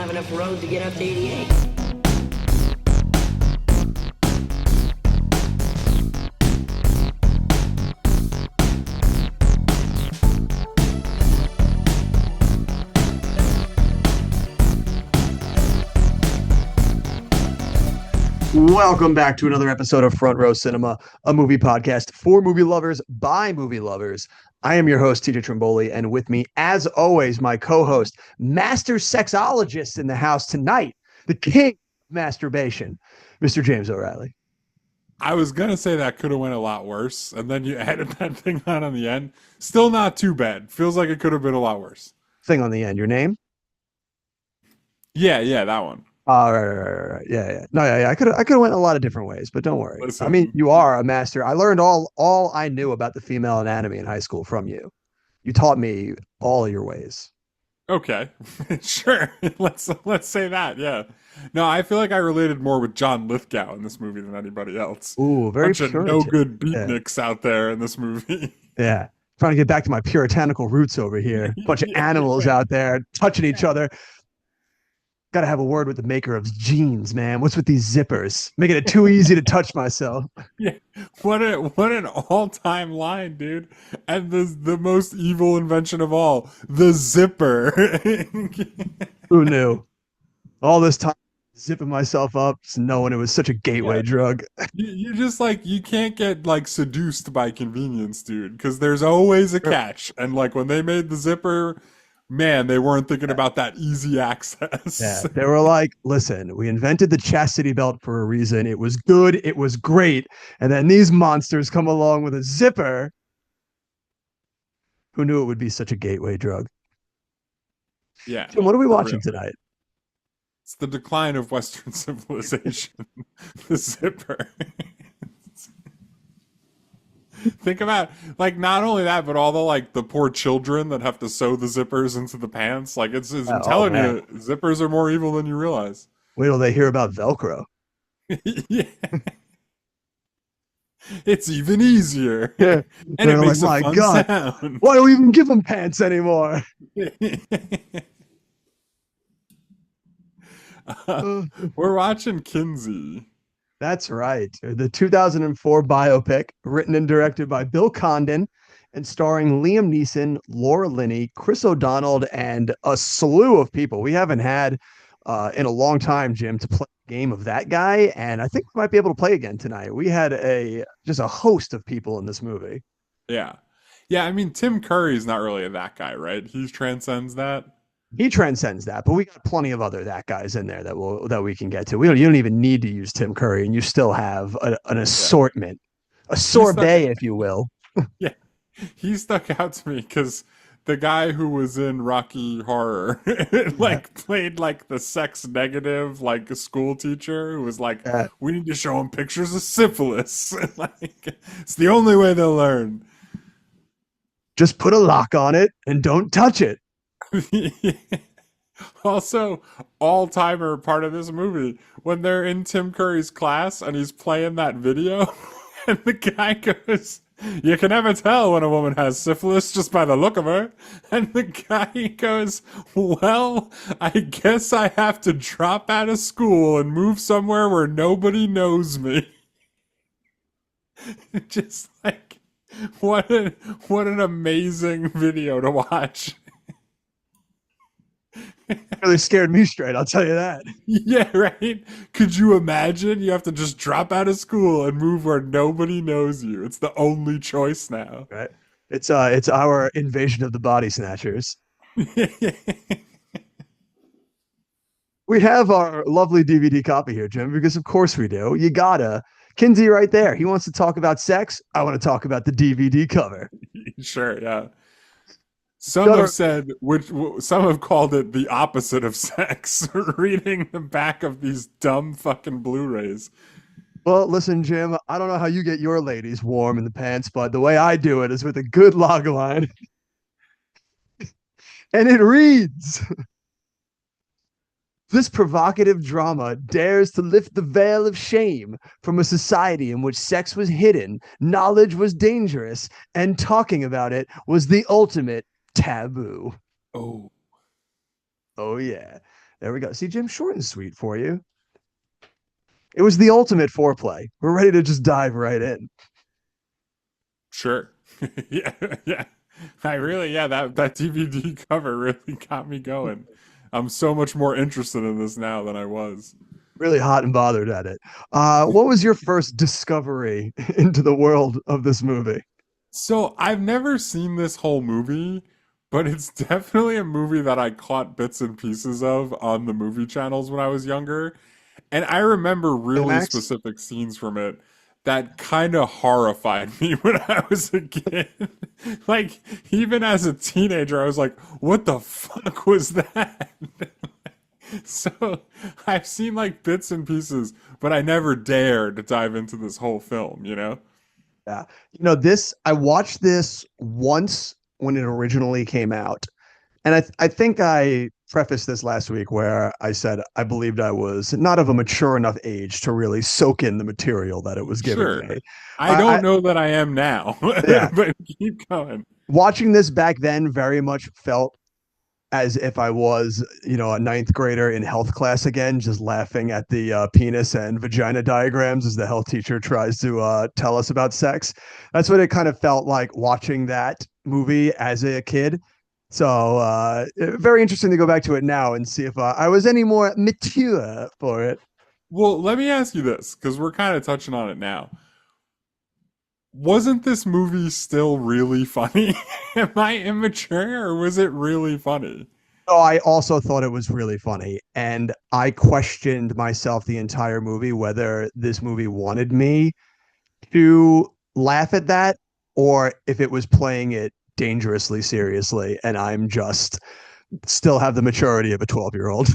have enough road to get up to 88. Welcome back to another episode of Front Row Cinema, a movie podcast for movie lovers by movie lovers. I am your host, TJ Trimboli, and with me, as always, my co-host, master sexologist in the house tonight, the king of masturbation, Mr. James O'Reilly. I was going to say that could have went a lot worse, and then you added that thing on the end. Still not too bad. Feels like it could have been a lot worse. Thing on the end, your name? Yeah, that one. Right. Yeah. No, yeah. I could have went a lot of different ways, but don't worry. Listen. I mean, you are a master. I learned all I knew about the female anatomy in high school from you. You taught me all of your ways. Okay, sure. Let's say that. Yeah. No, I feel like I related more with John Lithgow in this movie than anybody else. Ooh, very Bunch of no good beatniks out there in this movie. Yeah. Trying to get back to my puritanical roots over here. Bunch of animals out there touching each other. Got to have a word with the maker of jeans, man. What's with these zippers? Making it too easy to touch myself. Yeah, what an all-time line, dude. And the most evil invention of all, the zipper. Who knew? All this time zipping myself up, just knowing it was such a gateway drug. You just you can't get seduced by convenience, dude, because there's always a catch. And when they made the zipper, man, they weren't thinking about that easy access. Yeah, they were like, listen, we invented the chastity belt for a reason. It was good. It was great. And then these monsters come along with a zipper. Who knew it would be such a gateway drug? Yeah. Jim, what are we watching tonight? It's the decline of Western civilization. The zipper. Think about not only that, but all the poor children that have to sew the zippers into the pants. I'm telling you, zippers are more evil than you realize. Wait till they hear about Velcro. Yeah. It's even easier. Yeah. And they're it makes like, a my fun God, sound. why do we even give them pants anymore? We're watching Kinsey. That's right. The 2004 biopic, written and directed by Bill Condon and starring Liam Neeson, Laura Linney, Chris O'Donnell, and a slew of people we haven't had in a long time, Jim, to play a game of that guy. And I think we might be able to play again tonight. We had just a host of people in this movie. Yeah. Yeah, I mean, Tim Curry's not really that guy, right? He transcends that. He transcends that, but we got plenty of other that guys in there that we can get to. You don't even need to use Tim Curry, and you still have an assortment, a sorbet, if you will. Yeah, he stuck out to me because the guy who was in Rocky Horror, played the sex negative, a school teacher who was we need to show him pictures of syphilis. It's the only way they'll learn. Just put a lock on it and don't touch it. Also, all-timer part of this movie when they're in Tim Curry's class and he's playing that video and the guy goes, "You can never tell when a woman has syphilis just by the look of her," and the guy goes, "Well, I guess I have to drop out of school and move somewhere where nobody knows me." Just what an amazing video to watch. Really scared me straight, I'll tell you that. Yeah, right? Could you imagine? You have to just drop out of school and move where nobody knows you. It's the only choice now. Right. It's our invasion of the body snatchers. We have our lovely DVD copy here, Jim, because of course we do. You gotta. Kinsey right there. He wants to talk about sex. I want to talk about the DVD cover. Sure, yeah. Some have called it the opposite of sex, reading the back of these dumb fucking Blu-rays. Well, listen, Jim, I don't know how you get your ladies warm in the pants, but the way I do it is with a good log line. And it reads, "This provocative drama dares to lift the veil of shame from a society in which sex was hidden, knowledge was dangerous, and talking about it was the ultimate taboo." Oh. Oh, yeah. There we go. See, Jim, short and sweet for you. It was the ultimate foreplay. We're ready to just dive right in. Sure. Yeah, yeah. I really, yeah, that DVD cover really got me going. I'm so much more interested in this now than I was. Really hot and bothered at it. What was your first discovery into the world of this movie? So I've never seen this whole movie, but it's definitely a movie that I caught bits and pieces of on the movie channels when I was younger. And I remember really Max? specific scenes from it that kind of horrified me when I was a kid. Like, even as a teenager, I was like, what the fuck was that? So I've seen like bits and pieces, but I never dared to dive into this whole film, you know? Yeah. I watched this once when it originally came out. And I think I prefaced this last week where I said I believed I was not of a mature enough age to really soak in the material that it was giving Sure. me. I I don't know that I am now, yeah, but keep going. watching this back then very much felt as if I was, a ninth grader in health class again, just laughing at the penis and vagina diagrams as the health teacher tries to tell us about sex. That's what it kind of felt like watching that movie as a kid. So very interesting to go back to it now and see if I was any more mature for it. Well, let me ask you this, because we're kind of touching on it now. Wasn't this movie still really funny? Am I immature or was it really funny? So I also thought it was really funny, and I questioned myself the entire movie whether this movie wanted me to laugh at that or if it was playing it dangerously seriously and I'm just still have the maturity of a 12-year-old.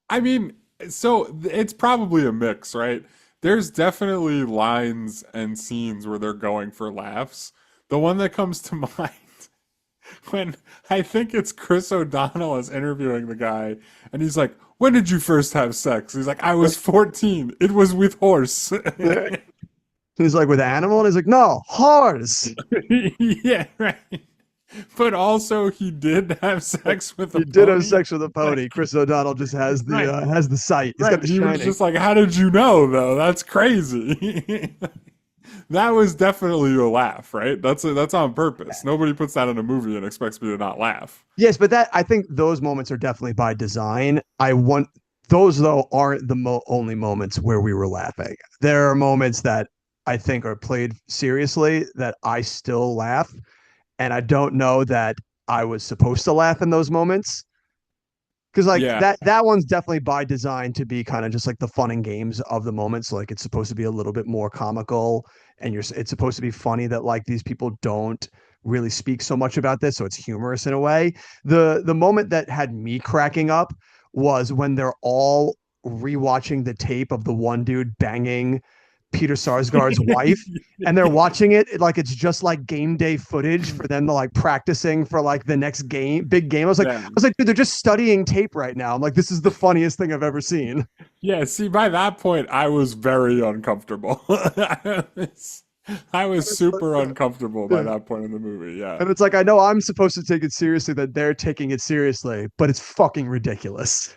I mean, so it's probably a mix, right? There's definitely lines and scenes where they're going for laughs. The one that comes to mind when I think it's Chris O'Donnell is interviewing the guy, and he's like, "When did you first have sex?" He's like, "I was 14. It was with horse." He's like, with animal, and he's like, no, horse. Yeah, right. But also, he did have sex with a He did have pony. sex with a pony. Like, Chris O'Donnell just right, has the sight. He's got right. the He was shining. just like, "How did you know, though? That's crazy." That was definitely a laugh, right? That's on purpose. Nobody puts that in a movie and expects me to not laugh. Yes, but I think those moments are definitely by design. I want those though aren't the only moments where we were laughing. There are moments that I think are played seriously that I still laugh, and I don't know that I was supposed to laugh in those moments because like Yeah, that one's definitely by design to be kind of just like the fun and games of the moment. So like it's supposed to be a little bit more comical, and it's supposed to be funny that like these people don't really speak so much about this, so it's humorous in a way. The moment that had me cracking up was when they're all rewatching the tape of the one dude banging Peter Sarsgaard's wife, and they're watching it like it's just like game day footage for them to like practicing for like the next big game. yeah, I was like, dude, they're just studying tape right now. I'm like, this is the funniest thing I've ever seen. yeah. See, by that point, I was very uncomfortable. I was super uncomfortable by that point in the movie. Yeah, And it's like, I know I'm supposed to take it seriously, that they're taking it seriously, but it's fucking ridiculous.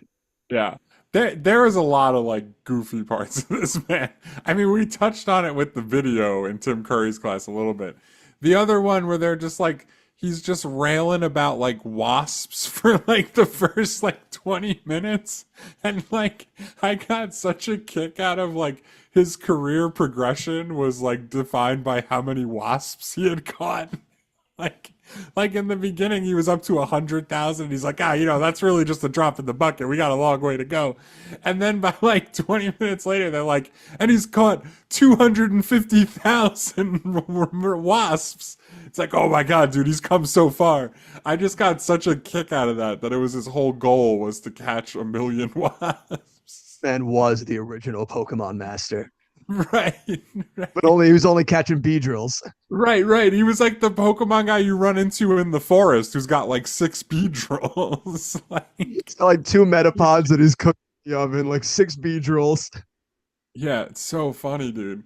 yeah. There was a lot of like goofy parts of this, man. I mean, we touched on it with the video in Tim Curry's class a little bit. The other one where they're just like he's just railing about like wasps for like the first like 20 minutes, and like I got such a kick out of like his career progression was like defined by how many wasps he had caught. Like, like in the beginning, he was up to 100,000. He's like, that's really just a drop in the bucket. We got a long way to go. And then by like 20 minutes later, they're like, and he's caught 250,000 wasps. It's like, oh my God, dude, he's come so far. I just got such a kick out of that it was his whole goal was to catch a million wasps. Man was the original Pokemon master, Right, but right. he was only catching Beedrills. Right, right. He was like the Pokemon guy you run into in the forest who's got like six Beedrills. Like, It's like two Metapods that he's cooking in the oven, like six Beedrills. yeah, it's so funny, dude.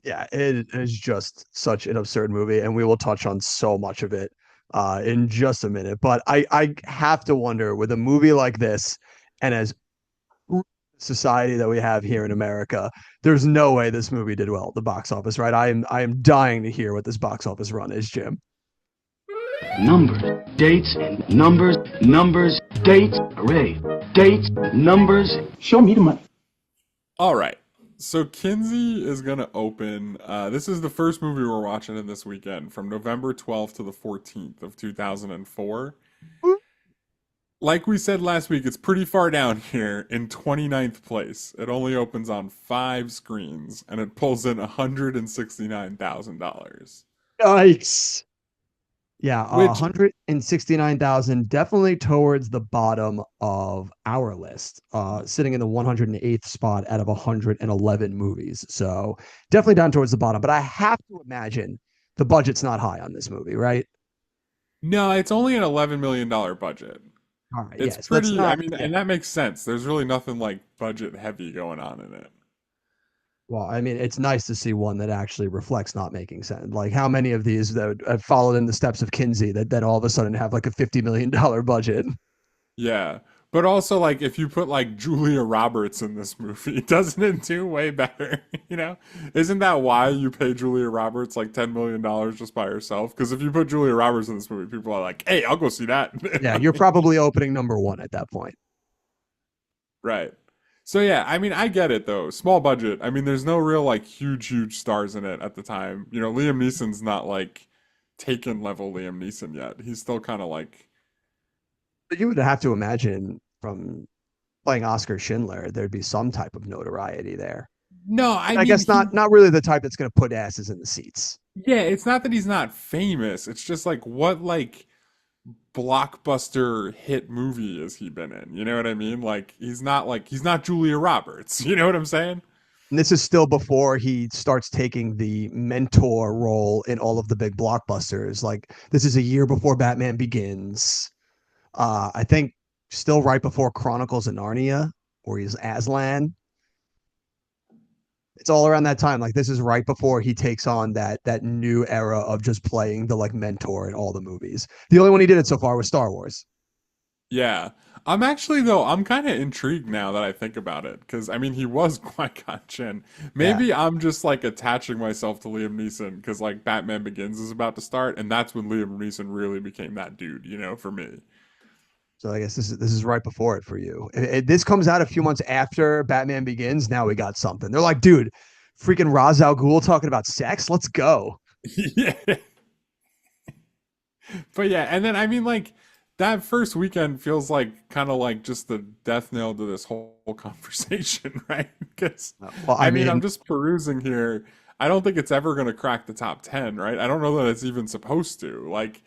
Yeah, it is just such an absurd movie, and we will touch on so much of it in just a minute. But I have to wonder with a movie like this and as society that we have here in America, there's no way this movie did well at the box office, right? I am dying to hear what this box office run is, Jim. Numbers, dates, numbers, numbers, dates, array, dates, numbers. Show me the money. All right. So Kinsey is going to open. This is the first movie we're watching in this weekend from November 12th to the 14th of 2004. Like we said last week, it's pretty far down here in 29th place. It only opens on 5 screens and it pulls in $169,000. Yikes. Yeah, Which 169,000, definitely towards the bottom of our list, sitting in the 108th spot out of 111 movies. So definitely down towards the bottom. But I have to imagine the budget's not high on this movie, right? No, it's only an $11 million budget. All right, It's yes, that's pretty, I not. mean, Yeah. and that makes sense. There's really nothing like budget heavy going on in it. Well, I mean, it's nice to see one that actually reflects not making sense. Like how many of these that have followed in the steps of Kinsey that all of a sudden have like a $50 million budget? Yeah. But also, like, if you put, like, Julia Roberts in this movie, doesn't it do way better? You know? Isn't that why you pay Julia Roberts, like, $10 million just by herself? Because if you put Julia Roberts in this movie, people are like, hey, I'll go see that. Yeah, you're probably opening number one at that point. Right. So, yeah, I mean, I get it, though. Small budget. I mean, there's no real, like, huge stars in it at the time. You know, Liam Neeson's not, like, Taken level Liam Neeson yet. He's still kind of like, But you would have to imagine from playing Oscar Schindler, there'd be some type of notoriety there. no, I I mean, guess not really the type that's going to put asses in the seats. yeah, it's not that he's not famous. It's just like, what, like, blockbuster hit movie has he been in? You know what I mean? He's not Julia Roberts. You know what I'm saying? And this is still before he starts taking the mentor role in all of the big blockbusters. Like this is a year before Batman Begins. I think still right before Chronicles of Narnia, where he's Aslan. It's all around that time. Like this is right before he takes on that new era of just playing the like mentor in all the movies. The only one he did it so far was Star Wars. Yeah. I'm actually, though, I'm kind of intrigued now that I think about it. Because, I mean, he was Qui-Gon Jinn. Yeah. Maybe I'm just, like, attaching myself to Liam Neeson because, like, Batman Begins is about to start. And that's when Liam Neeson really became that dude, you know, for me. So I guess this is right before it for you. This comes out a few months after Batman Begins. Now we got something. They're like, dude, freaking Ra's al Ghul talking about sex. Let's go. Yeah. But yeah, and then I mean like that first weekend feels like kind of like just the death knell to this whole conversation, right? Because Well, I mean, I'm just perusing here. I don't think it's ever going to crack the top 10, right? I don't know that it's even supposed to. Like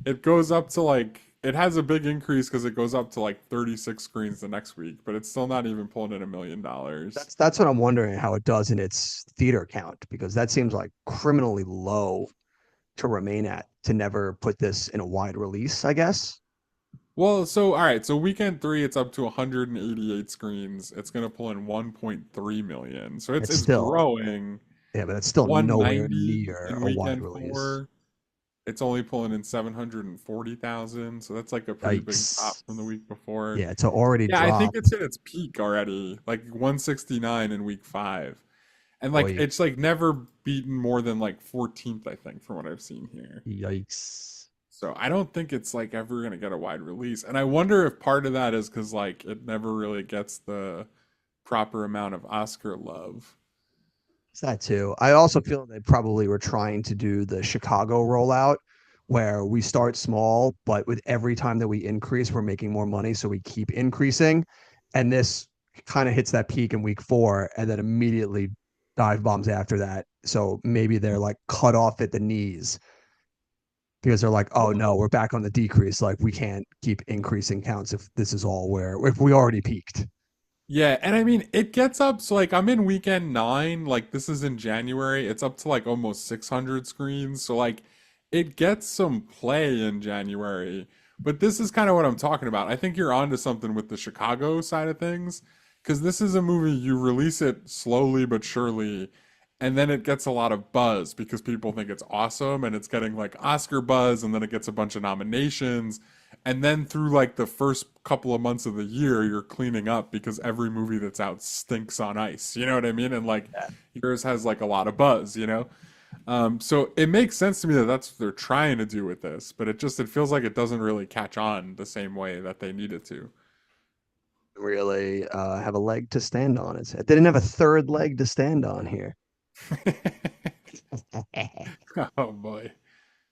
it goes up to like it has a big increase because it goes up to like 36 screens the next week, but it's still not even pulling in $1 million. that's what I'm wondering how it does in its theater count because that seems like criminally low to remain at to never put this in a wide release. I guess Well, so all right, so weekend 3 it's up to 188 screens. It's going to pull in 1.3 million. So it's it's still growing. yeah, but it's still nowhere 190 near in a wide weekend release. 4. It's only pulling in 740,000, so that's like a pretty big drop Yikes! from the week before. Yeah, it's already Yeah, I think dropped. it's at its peak already, like 169 in week 5. And like Boy, it's like never beaten more than like 14th, I think, from what I've seen here. yikes! So I don't think it's like ever gonna get a wide release. And I wonder if part of that is because like it never really gets the proper amount of Oscar love. It's that too. I also feel they probably were trying to do the Chicago rollout where we start small, but with every time that we increase, we're making more money. So we keep increasing. And this kind of hits that peak in week 4 and then immediately dive bombs after that. So maybe they're like cut off at the knees because they're like, oh no, we're back on the decrease. Like we can't keep increasing counts if this is all where if we already peaked. Yeah, and I mean it gets up so like I'm in weekend 9, like this is in January. It's up to like almost 600 screens. So like it gets some play in January. But this is kind of what I'm talking about. I think you're onto something with the Chicago side of things because this is a movie you release it slowly but surely and then it gets a lot of buzz because people think it's awesome and it's getting like Oscar buzz, and then it gets a bunch of nominations, and then through like the first couple of months of the year you're cleaning up because every movie that's out stinks on ice, you know what I mean? And like Yeah. yours has like a lot of buzz, you know. So it makes sense to me that that's what they're trying to do with this, but it feels like it doesn't really catch on the same way that they need it to. Really have a leg to stand on. They didn't have a third leg to stand on here. Oh boy.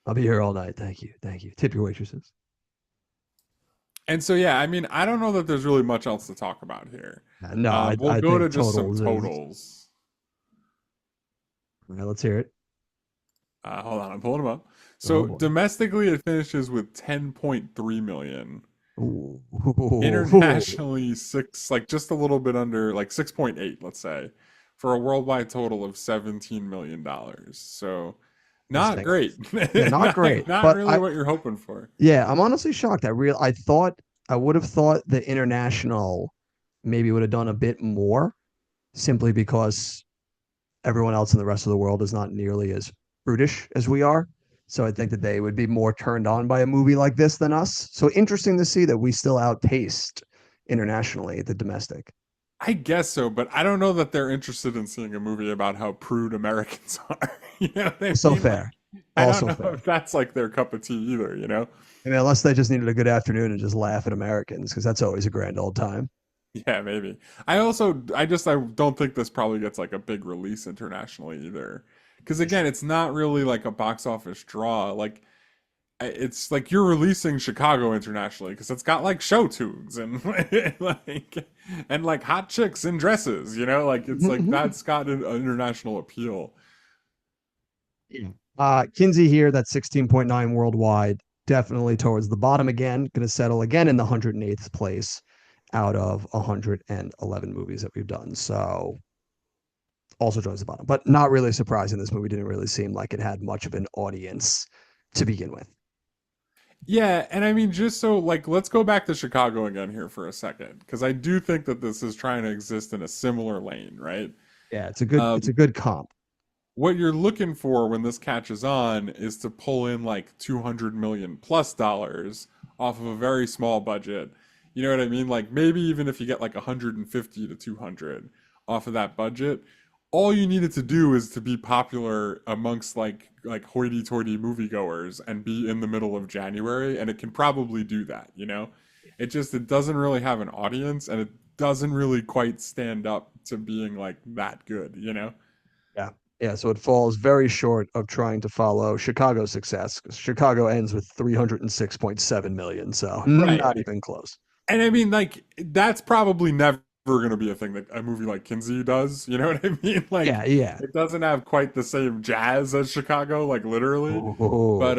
I'll be here all night. Thank you. Thank you. Tip your waitresses. And so yeah, I mean, I don't know that there's really much else to talk about here. No, We'll I go to think just some totals is. totals. All right, let's hear it. Hold on, I'm pulling them up. Oh So boy. domestically, it finishes with 10.3 million. Ooh. Internationally, six, like just a little bit under, like 6.8, let's say, for a worldwide total of $17 million. So not Interesting. great. Yeah, not not, great. not But really what you're hoping for. yeah, I'm honestly shocked. I would have thought the international maybe would have done a bit more simply because everyone else in the rest of the world is not nearly as brutish as we are. So I think that they would be more turned on by a movie like this than us. So interesting to see that we still outpaced internationally the domestic. I guess so, but I don't know that they're interested in seeing a movie about how prude Americans are. You know what I So mean? Like, fair. I don't Also know fair. if that's like their cup of tea either, you know? I mean, unless they just needed a good afternoon and just laugh at Americans, because that's always a grand old time. Yeah, maybe. I don't think this probably gets like a big release internationally either. Because again, it's not really like a box office draw. Like, it's like you're releasing Chicago internationally because it's got like show tunes and like hot chicks in dresses, you know? Like it's like that's got an international appeal. Yeah. Kinsey here, that's 16.9 worldwide, definitely towards the bottom again, going to settle again in the 108th place out of 111 movies that we've done. So also towards the bottom, but not really surprising. This movie didn't really seem like it had much of an audience to begin with. Yeah, and I mean, just so like, let's go back to Chicago again here for a second, because I do think that this is trying to exist in a similar lane, right? Yeah, it's a Um, good comp. what you're looking for when this catches on is to pull in like 200 million plus dollars off of a very small budget. You know what I mean? Like maybe even if you get like 150 to 200 off of that budget, all you needed to do is to be popular amongst like hoity-toity moviegoers and be in the middle of January, and it can probably do that, you know? It doesn't really have an audience, and it doesn't really quite stand up to being like that good, you know? Yeah. Yeah, so it falls very short of trying to follow Chicago's success, 'cause Chicago ends with 306.7 million, so Right. not even close. And I mean, like, that's probably never going to be a thing that a movie like Kinsey does. You know what I mean? Like, Yeah, yeah. it doesn't have quite the same jazz as Chicago, like literally. Oh, But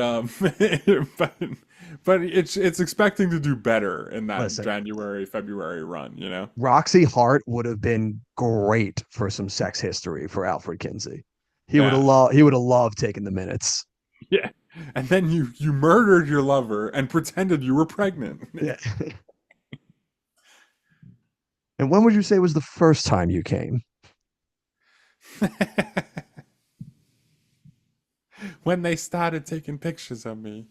but it's expecting to do better in that listen, January February run. You know? Roxy Hart would have been great for some sex history for Alfred Kinsey. Yeah, He would have loved taking the minutes. yeah. And then you murdered your lover and pretended you were pregnant. Yeah. And when would you say was the first time you came? When they started taking pictures of me.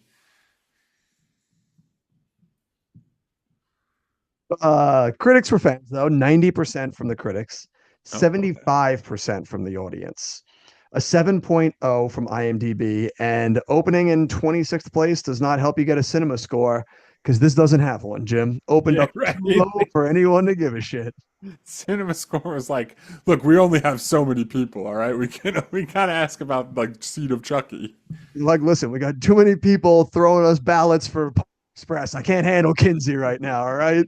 Critics were fans though, 90% from the critics, Oh, okay. 75% from the audience. A 7.0 from IMDb, and opening in 26th place does not help you get a cinema score because this doesn't have one, Jim. Opened Yeah, up right. too low for anyone to give a shit. Cinema Score was like, look, we only have so many people, all right? We gotta ask about like Seed of Chucky. Like, listen, we got too many people throwing us ballots for Express. I can't handle Kinsey right now, all right?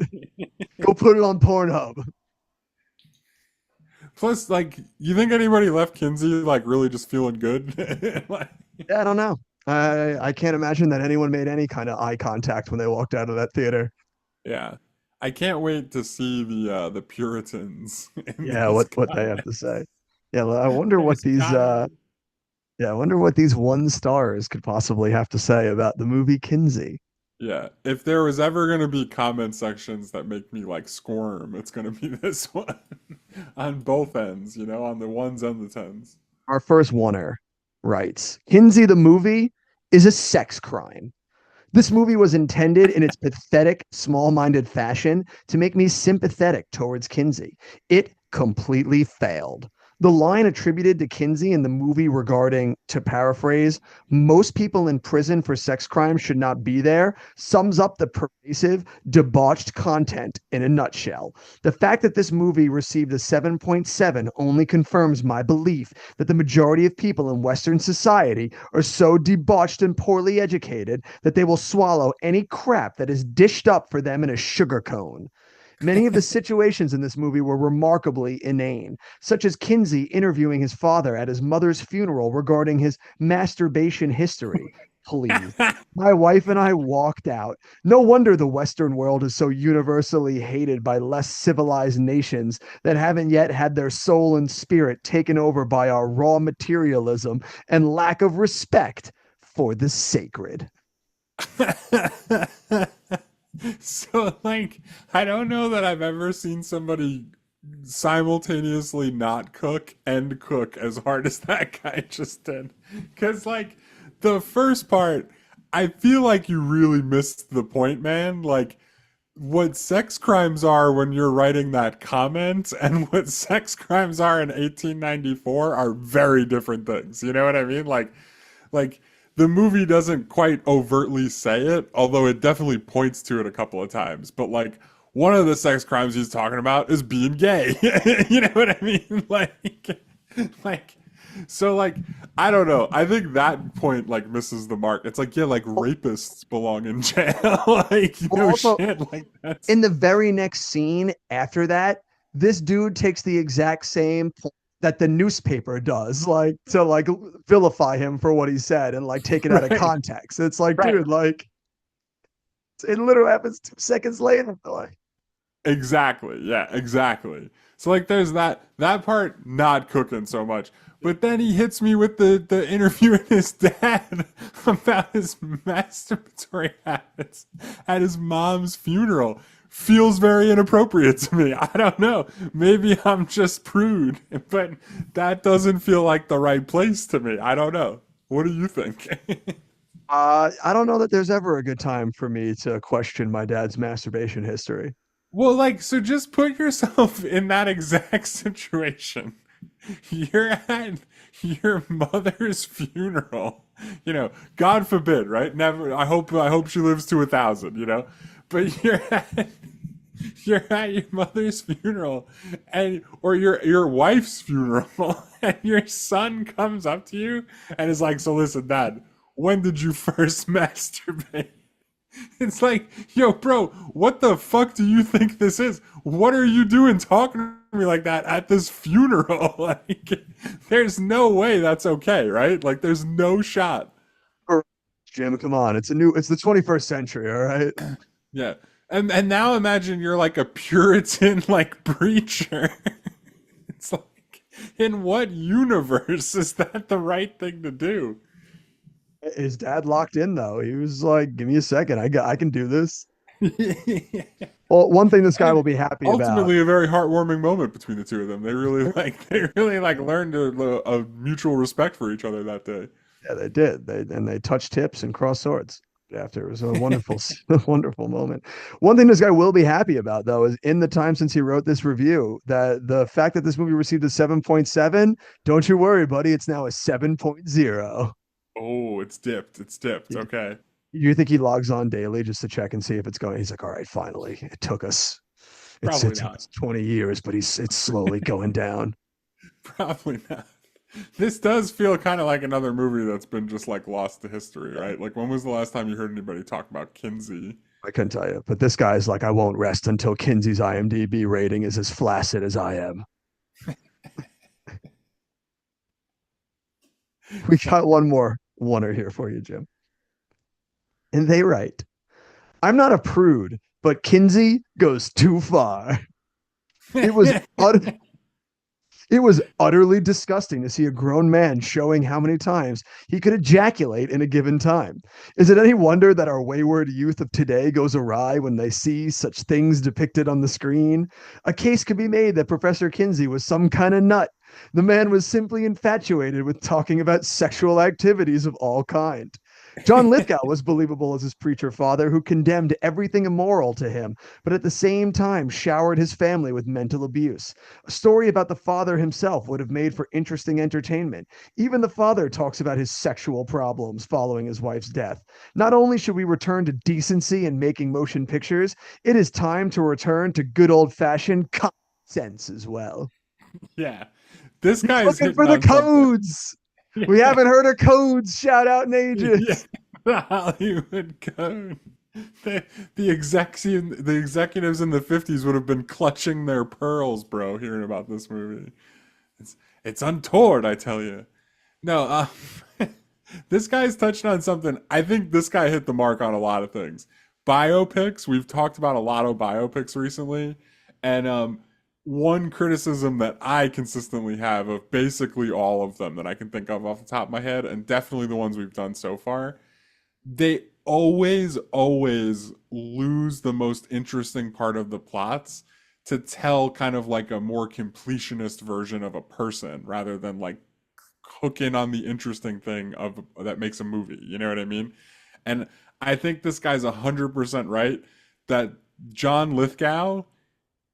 Go put it on Pornhub. Plus, like, you think anybody left Kinsey like really just feeling good? Like, Yeah, I don't know. I can't imagine that anyone made any kind of eye contact when they walked out of that theater. yeah. I can't wait to see the Puritans in Yeah, this what they have guy. to say. Yeah, well, I wonder what There's these gotta be. yeah, I wonder what these one stars could possibly have to say about the movie Kinsey. Yeah, if there was ever gonna be comment sections that make me like squirm, it's gonna be this one on both ends, you know, on the ones and the tens. Our first oneer writes, Kinsey the movie is a sex crime. This movie was intended in its pathetic, small minded fashion to make me sympathetic towards Kinsey. It completely failed. The line attributed to Kinsey in the movie regarding, to paraphrase, most people in prison for sex crimes should not be there, sums up the pervasive, debauched content in a nutshell. The fact that this movie received a 7.7 only confirms my belief that the majority of people in Western society are so debauched and poorly educated that they will swallow any crap that is dished up for them in a sugar cone. Many of the situations in this movie were remarkably inane, such as Kinsey interviewing his father at his mother's funeral regarding his masturbation history. Please. My wife and I walked out. No wonder the Western world is so universally hated by less civilized nations that haven't yet had their soul and spirit taken over by our raw materialism and lack of respect for the sacred. So, like, I don't know that I've ever seen somebody simultaneously not cook and cook as hard as that guy just did. Because, like, the first part, I feel like you really missed the point, man. Like, what sex crimes are when you're writing that comment and what sex crimes are in 1894 are very different things. You know what I mean? Like the movie doesn't quite overtly say it, although it definitely points to it a couple of times. But like one of the sex crimes he's talking about is being gay. You know what I mean? Like, so like, I don't know. I think that point like misses the mark. It's like, yeah, like rapists belong in jail. Like, no Also, shit. Like that's in the very next scene after that, this dude takes the exact same point that the newspaper does, like to like vilify him for what he said and like take it out of right. context. It's like, Right. dude, like it literally happens 2 seconds later. Like, Exactly. Yeah, exactly. So like there's that part not cooking so much. But then he hits me with the interview with his dad about his masturbatory habits at his mom's funeral. Feels very inappropriate to me. I don't know. Maybe I'm just prude, but that doesn't feel like the right place to me. I don't know. What do you think? I don't know that there's ever a good time for me to question my dad's masturbation history. Well, like, so just put yourself in that exact situation. You're at your mother's funeral. You know, God forbid, right? Never. I hope she lives to 1,000. You know, but you're at your mother's funeral, and or your wife's funeral, and your son comes up to you and is like, "So listen, Dad, when did you first masturbate?" It's like, yo, bro, what the fuck do you think this is? What are you doing talking to me like that at this funeral? Like, there's no way that's okay, right? Like, there's no shot. Jim, come on. It's the 21st century, all right? Yeah. And now imagine you're like a Puritan like preacher. It's like, in what universe is that the right thing to do? His dad locked in though. He was like, "Give me a second. I can do this." Well, one thing this guy will And be happy about. ultimately a very heartwarming moment between the two of them. They really like learned a mutual respect for each other that day. Yeah, they did. They touched hips and crossed swords after. It was a wonderful, wonderful moment. One thing this guy will be happy about though is in the time since he wrote this review, that the fact that this movie received a 7.7, don't you worry, buddy. It's now a 7.0. Oh, it's dipped. It's dipped. Okay. You think he logs on daily just to check and see if it's going? He's like, all right, finally, it took us. Probably It took not. us 20 years, but it's slowly going down. Probably not. This does feel kind of like another movie that's been just like lost to history, right? Like when was the last time you heard anybody talk about Kinsey? I couldn't tell you, but this guy's like, I won't rest until Kinsey's IMDb rating is as flaccid as I am. We got one more oneer here for you, Jim. And they write, I'm not a prude, but Kinsey goes too far. It was ut- it was utterly disgusting to see a grown man showing how many times he could ejaculate in a given time. Is it any wonder that our wayward youth of today goes awry when they see such things depicted on the screen? A case could be made that Professor Kinsey was some kind of nut, The man was simply infatuated with talking about sexual activities of all kind. John Lithgow was believable as his preacher father who condemned everything immoral to him, but at the same time showered his family with mental abuse. A story about the father himself would have made for interesting entertainment. Even the father talks about his sexual problems following his wife's death. Not only should we return to decency in making motion pictures, it is time to return to good old-fashioned common sense as well. Yeah. This He's guy's looking hitting for the on something. codes. We Yeah. haven't heard of codes shout out in ages. Yeah. The Hollywood code. The executives in the 50s would have been clutching their pearls, bro, hearing about this movie. It's untoward, I tell you. No, this guy's touched on something. I think this guy hit the mark on a lot of things. Biopics, we've talked about a lot of biopics recently, and one criticism that I consistently have of basically all of them that I can think of off the top of my head, and definitely the ones we've done so far, they always lose the most interesting part of the plots to tell kind of like a more completionist version of a person rather than like hook in on the interesting thing of that makes a movie. You know what I mean? And I think this guy's 100% right that John Lithgow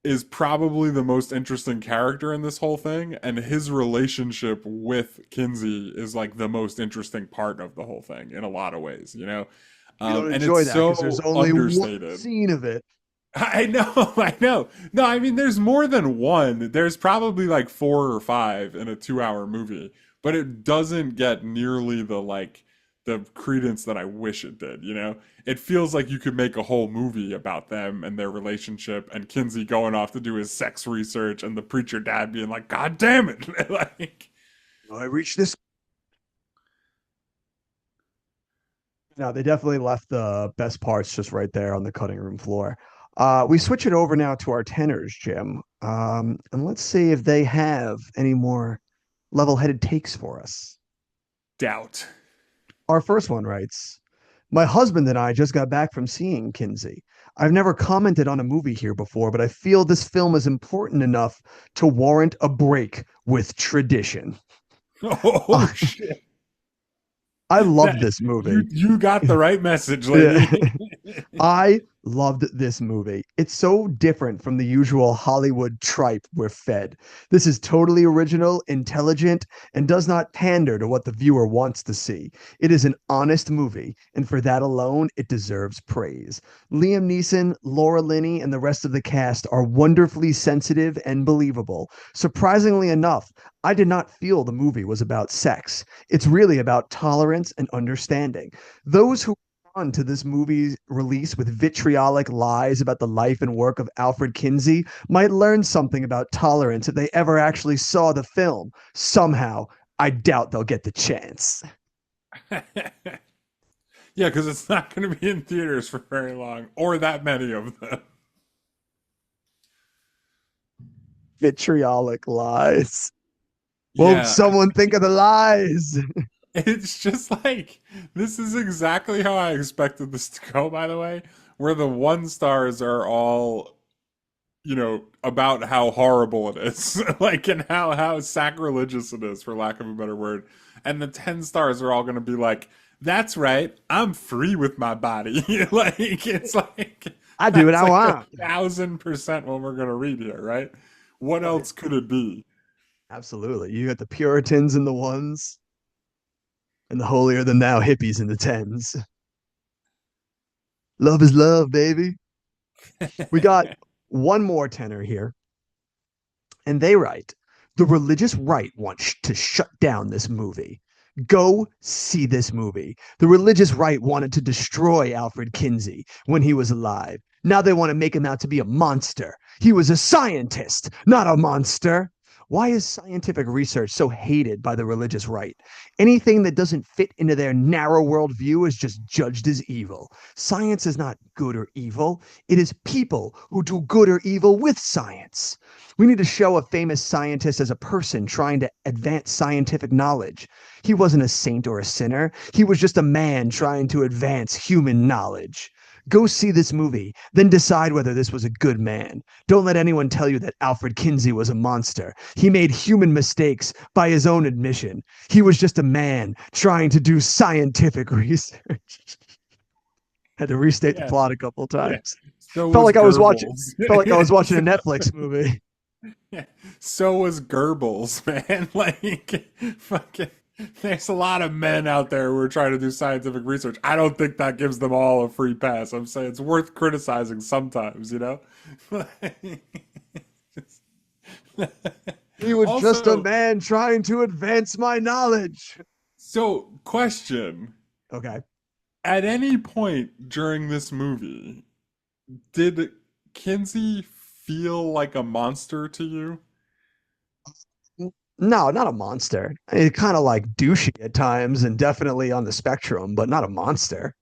is probably the most interesting character in this whole thing, and his relationship with Kinsey is like the most interesting part of the whole thing in a lot of ways, you know? You don't And enjoy it's that because so there's only one understated. scene of it. I know, I know. No, I mean, there's more than one. There's probably like 4 or 5 in a 2-hour movie, but it doesn't get nearly the credence that I wish it did, you know? It feels like you could make a whole movie about them and their relationship and Kinsey going off to do his sex research and the preacher dad being like, God damn it. Like, I reached this. No, they definitely left the best parts just right there on the cutting room floor. We switch it over now to our tenors, Jim. And let's see if they have any more level-headed takes for us. doubt. Our first one writes, my husband and I just got back from seeing Kinsey. I've never commented on a movie here before, but I feel this film is important enough to warrant a break with tradition. Oh, shit. I love That- this movie. You got the right message, lady. I loved this movie. It's so different from the usual Hollywood tripe we're fed. This is totally original, intelligent, and does not pander to what the viewer wants to see. It is an honest movie, and for that alone, it deserves praise. Liam Neeson, Laura Linney, and the rest of the cast are wonderfully sensitive and believable. Surprisingly enough, I did not feel the movie was about sex. It's really about tolerance and understanding. Those who on to this movie's release with vitriolic lies about the life and work of Alfred Kinsey might learn something about tolerance if they ever actually saw the film. Somehow, I doubt they'll get the chance. Yeah, because it's not going to be in theaters for very long, or that many of them. Vitriolic lies. Won't Yeah, someone think of the lies? it's just like, this is exactly how I expected this to go, by the way, where the 1 stars are all, you know, about how horrible it is, like, and how sacrilegious it is, for lack of a better word. And the 10 stars are all going to be like, that's right, I'm free with my body. Like, it's like, I do what that's I like want. 1,000% what we're going to read here, right? What else could it be? Absolutely. You got the Puritans in the 1s and the holier than thou hippies in the 10s. Love is love, baby. We got one more tenor here. And they write, the religious right wants to shut down this movie. Go see this movie. The religious right wanted to destroy Alfred Kinsey when he was alive. Now they want to make him out to be a monster. He was a scientist, not a monster. Why is scientific research so hated by the religious right? Anything that doesn't fit into their narrow worldview is just judged as evil. Science is not good or evil. It is people who do good or evil with science. We need to show a famous scientist as a person trying to advance scientific knowledge. He wasn't a saint or a sinner. He was just a man trying to advance human knowledge. Go see this movie, then decide whether this was a good man. Don't let anyone tell you that Alfred Kinsey was a monster. He made human mistakes by his own admission. He was just a man trying to do scientific research. Had to restate the Yeah, plot a couple yeah. times. So Felt was like I was watching. Goebbels. Felt like I was watching a Netflix movie. Yeah. So was Goebbels, man. Like, fucking, there's a lot of men out there who are trying to do scientific research. I don't think that gives them all a free pass. I'm saying it's worth criticizing sometimes, you know? He was just a Also, man trying to advance my knowledge. so question. Okay. At any point during this movie, did Kinsey feel like a monster to you? No, not a monster. It kind of like douchey at times and definitely on the spectrum, but not a monster.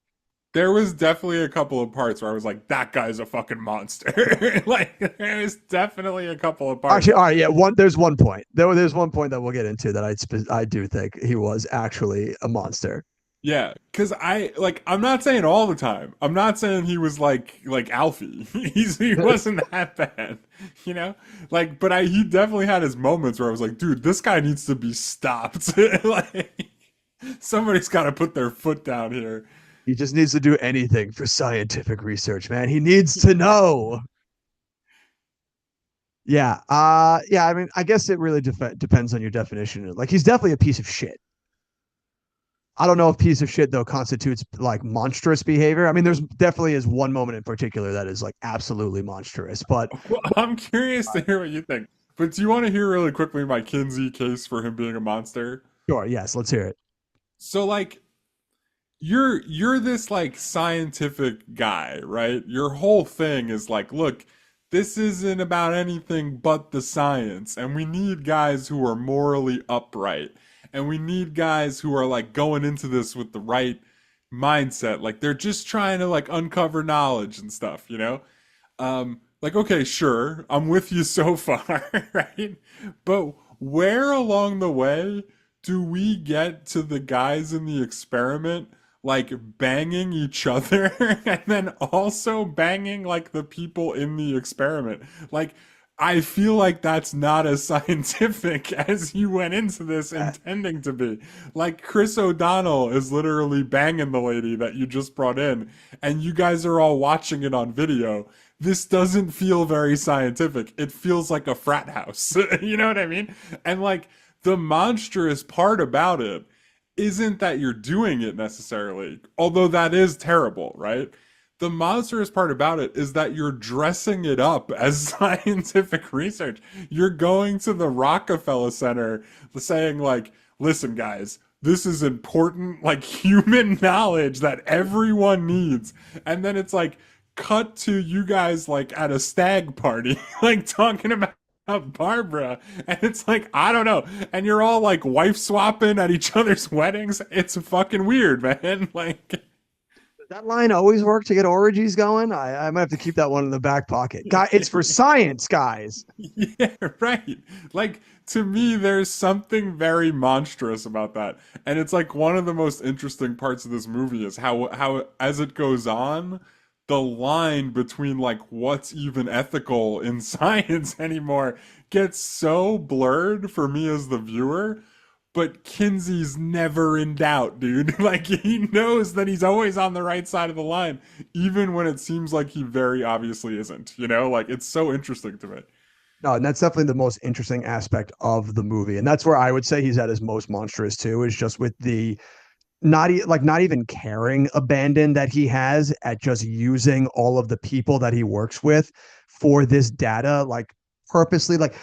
There was definitely a couple of parts where I was like, that guy's a fucking monster. Like, there was definitely a couple of parts. Actually, all right, yeah, there's one point. There's one point that we'll get into that I do think he was actually a monster. Yeah, because I'm not saying all the time. I'm not saying he was like Alfie. He wasn't that bad, you know? Like, but he definitely had his moments where I was like, dude, this guy needs to be stopped. Like, somebody's got to put their foot down here. He just needs to do anything for scientific research, man. He needs to know. Yeah. Yeah, I mean, I guess it really depends on your definition. Like he's definitely a piece of shit. I don't know if piece of shit though constitutes like monstrous behavior. I mean, there's definitely is one moment in particular that is like absolutely monstrous, but Well, I'm curious to hear what you think. But do you want to hear really quickly my Kinsey case for him being a monster? sure, yes, let's hear it. So like you're this like scientific guy, right? Your whole thing is like, look, this isn't about anything but the science, and we need guys who are morally upright, and we need guys who are like going into this with the right mindset. Like they're just trying to like uncover knowledge and stuff, you know? Like, okay, sure, I'm with you so far, right? But where along the way do we get to the guys in the experiment like banging each other and then also banging like the people in the experiment? Like, I feel like that's not as scientific as you went into this intending to be. Like, Chris O'Donnell is literally banging the lady that you just brought in, and you guys are all watching it on video. This doesn't feel very scientific. It feels like a frat house. You know what I mean? And like, the monstrous part about it isn't that you're doing it necessarily, although that is terrible, right? The monstrous part about it is that you're dressing it up as scientific research. You're going to the Rockefeller Center saying like, listen guys, this is important like human knowledge that everyone needs. And then it's like cut to you guys like at a stag party, like talking about Barbara, and it's like, I don't know, and you're all like wife swapping at each other's weddings. It's fucking weird, man. Like, Does that line always work to get orgies going? I might have to keep that one in the back pocket. Guy, it's for science, guys. yeah, right. Like, to me, there's something very monstrous about that, and it's like one of the most interesting parts of this movie is how as it goes on, the line between like what's even ethical in science anymore gets so blurred for me as the viewer. But Kinsey's never in doubt, dude. Like he knows that he's always on the right side of the line, even when it seems like he very obviously isn't, you know? Like it's so interesting to me. No, and that's definitely the most interesting aspect of the movie. And that's where I would say he's at his most monstrous too, is just with the not even caring abandon that he has at just using all of the people that he works with for this data, like purposely, like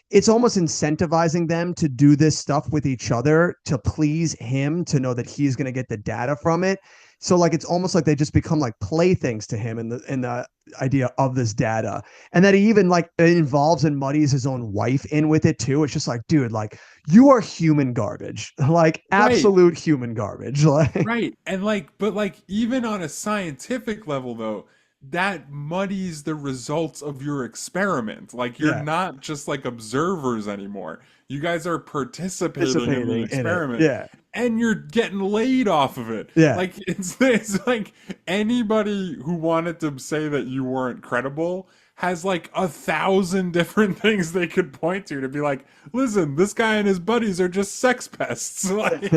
it's almost incentivizing them to do this stuff with each other to please him, to know that he's going to get the data from it. So like it's almost like they just become like playthings to him in the idea of this data, and that he even like involves and muddies his own wife in with it too. It's just like, dude, like you are human garbage, like absolute human garbage. Like Right. And like, but like even on a scientific level though, that muddies the results of your experiment. Like you're Yeah, not just like observers anymore. You guys are participating in the participating in it. experiment Yeah, and you're getting laid off of it. yeah. Like it's like anybody who wanted to say that you weren't credible has like 1,000 different things they could point to be like, listen, this guy and his buddies are just sex pests. Like,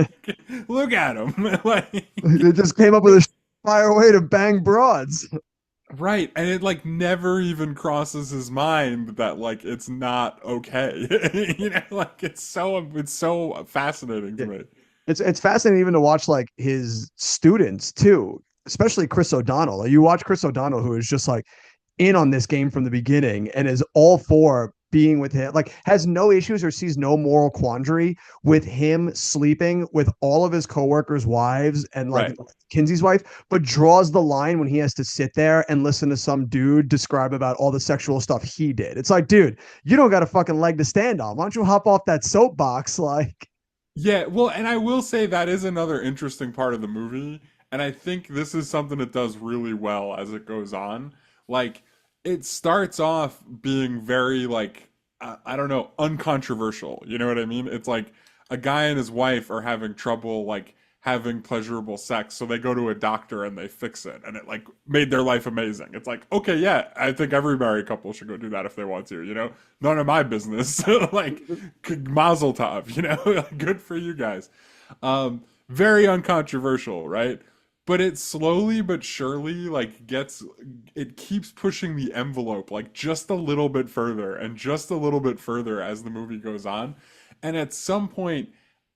look at him. Like, They just came up with a fire way to bang broads. right, and it like never even crosses his mind that like it's not okay. You know, like it's so fascinating to Yeah. me. It's fascinating even to watch like his students too, especially Chris O'Donnell. Like, you watch Chris O'Donnell, who is just like in on this game from the beginning and is all for being with him, like has no issues or sees no moral quandary with him sleeping with all of his coworkers' wives and like Right. Kinsey's wife, but draws the line when he has to sit there and listen to some dude describe about all the sexual stuff he did. It's like, dude, you don't got a fucking leg to stand on. Why don't you hop off that soapbox? Like, Yeah, well, and I will say that is another interesting part of the movie, and I think this is something it does really well as it goes on. Like, it starts off being very like I don't know, uncontroversial. You know what I mean? It's like a guy and his wife are having trouble like having pleasurable sex, so they go to a doctor and they fix it, and it like made their life amazing. It's like, okay, yeah, I think every married couple should go do that if they want to, you know? None of my business. Like, mazel tov, you know? Good for you guys. Very uncontroversial, right? But it slowly but surely like gets it keeps pushing the envelope like just a little bit further and just a little bit further as the movie goes on. And at some point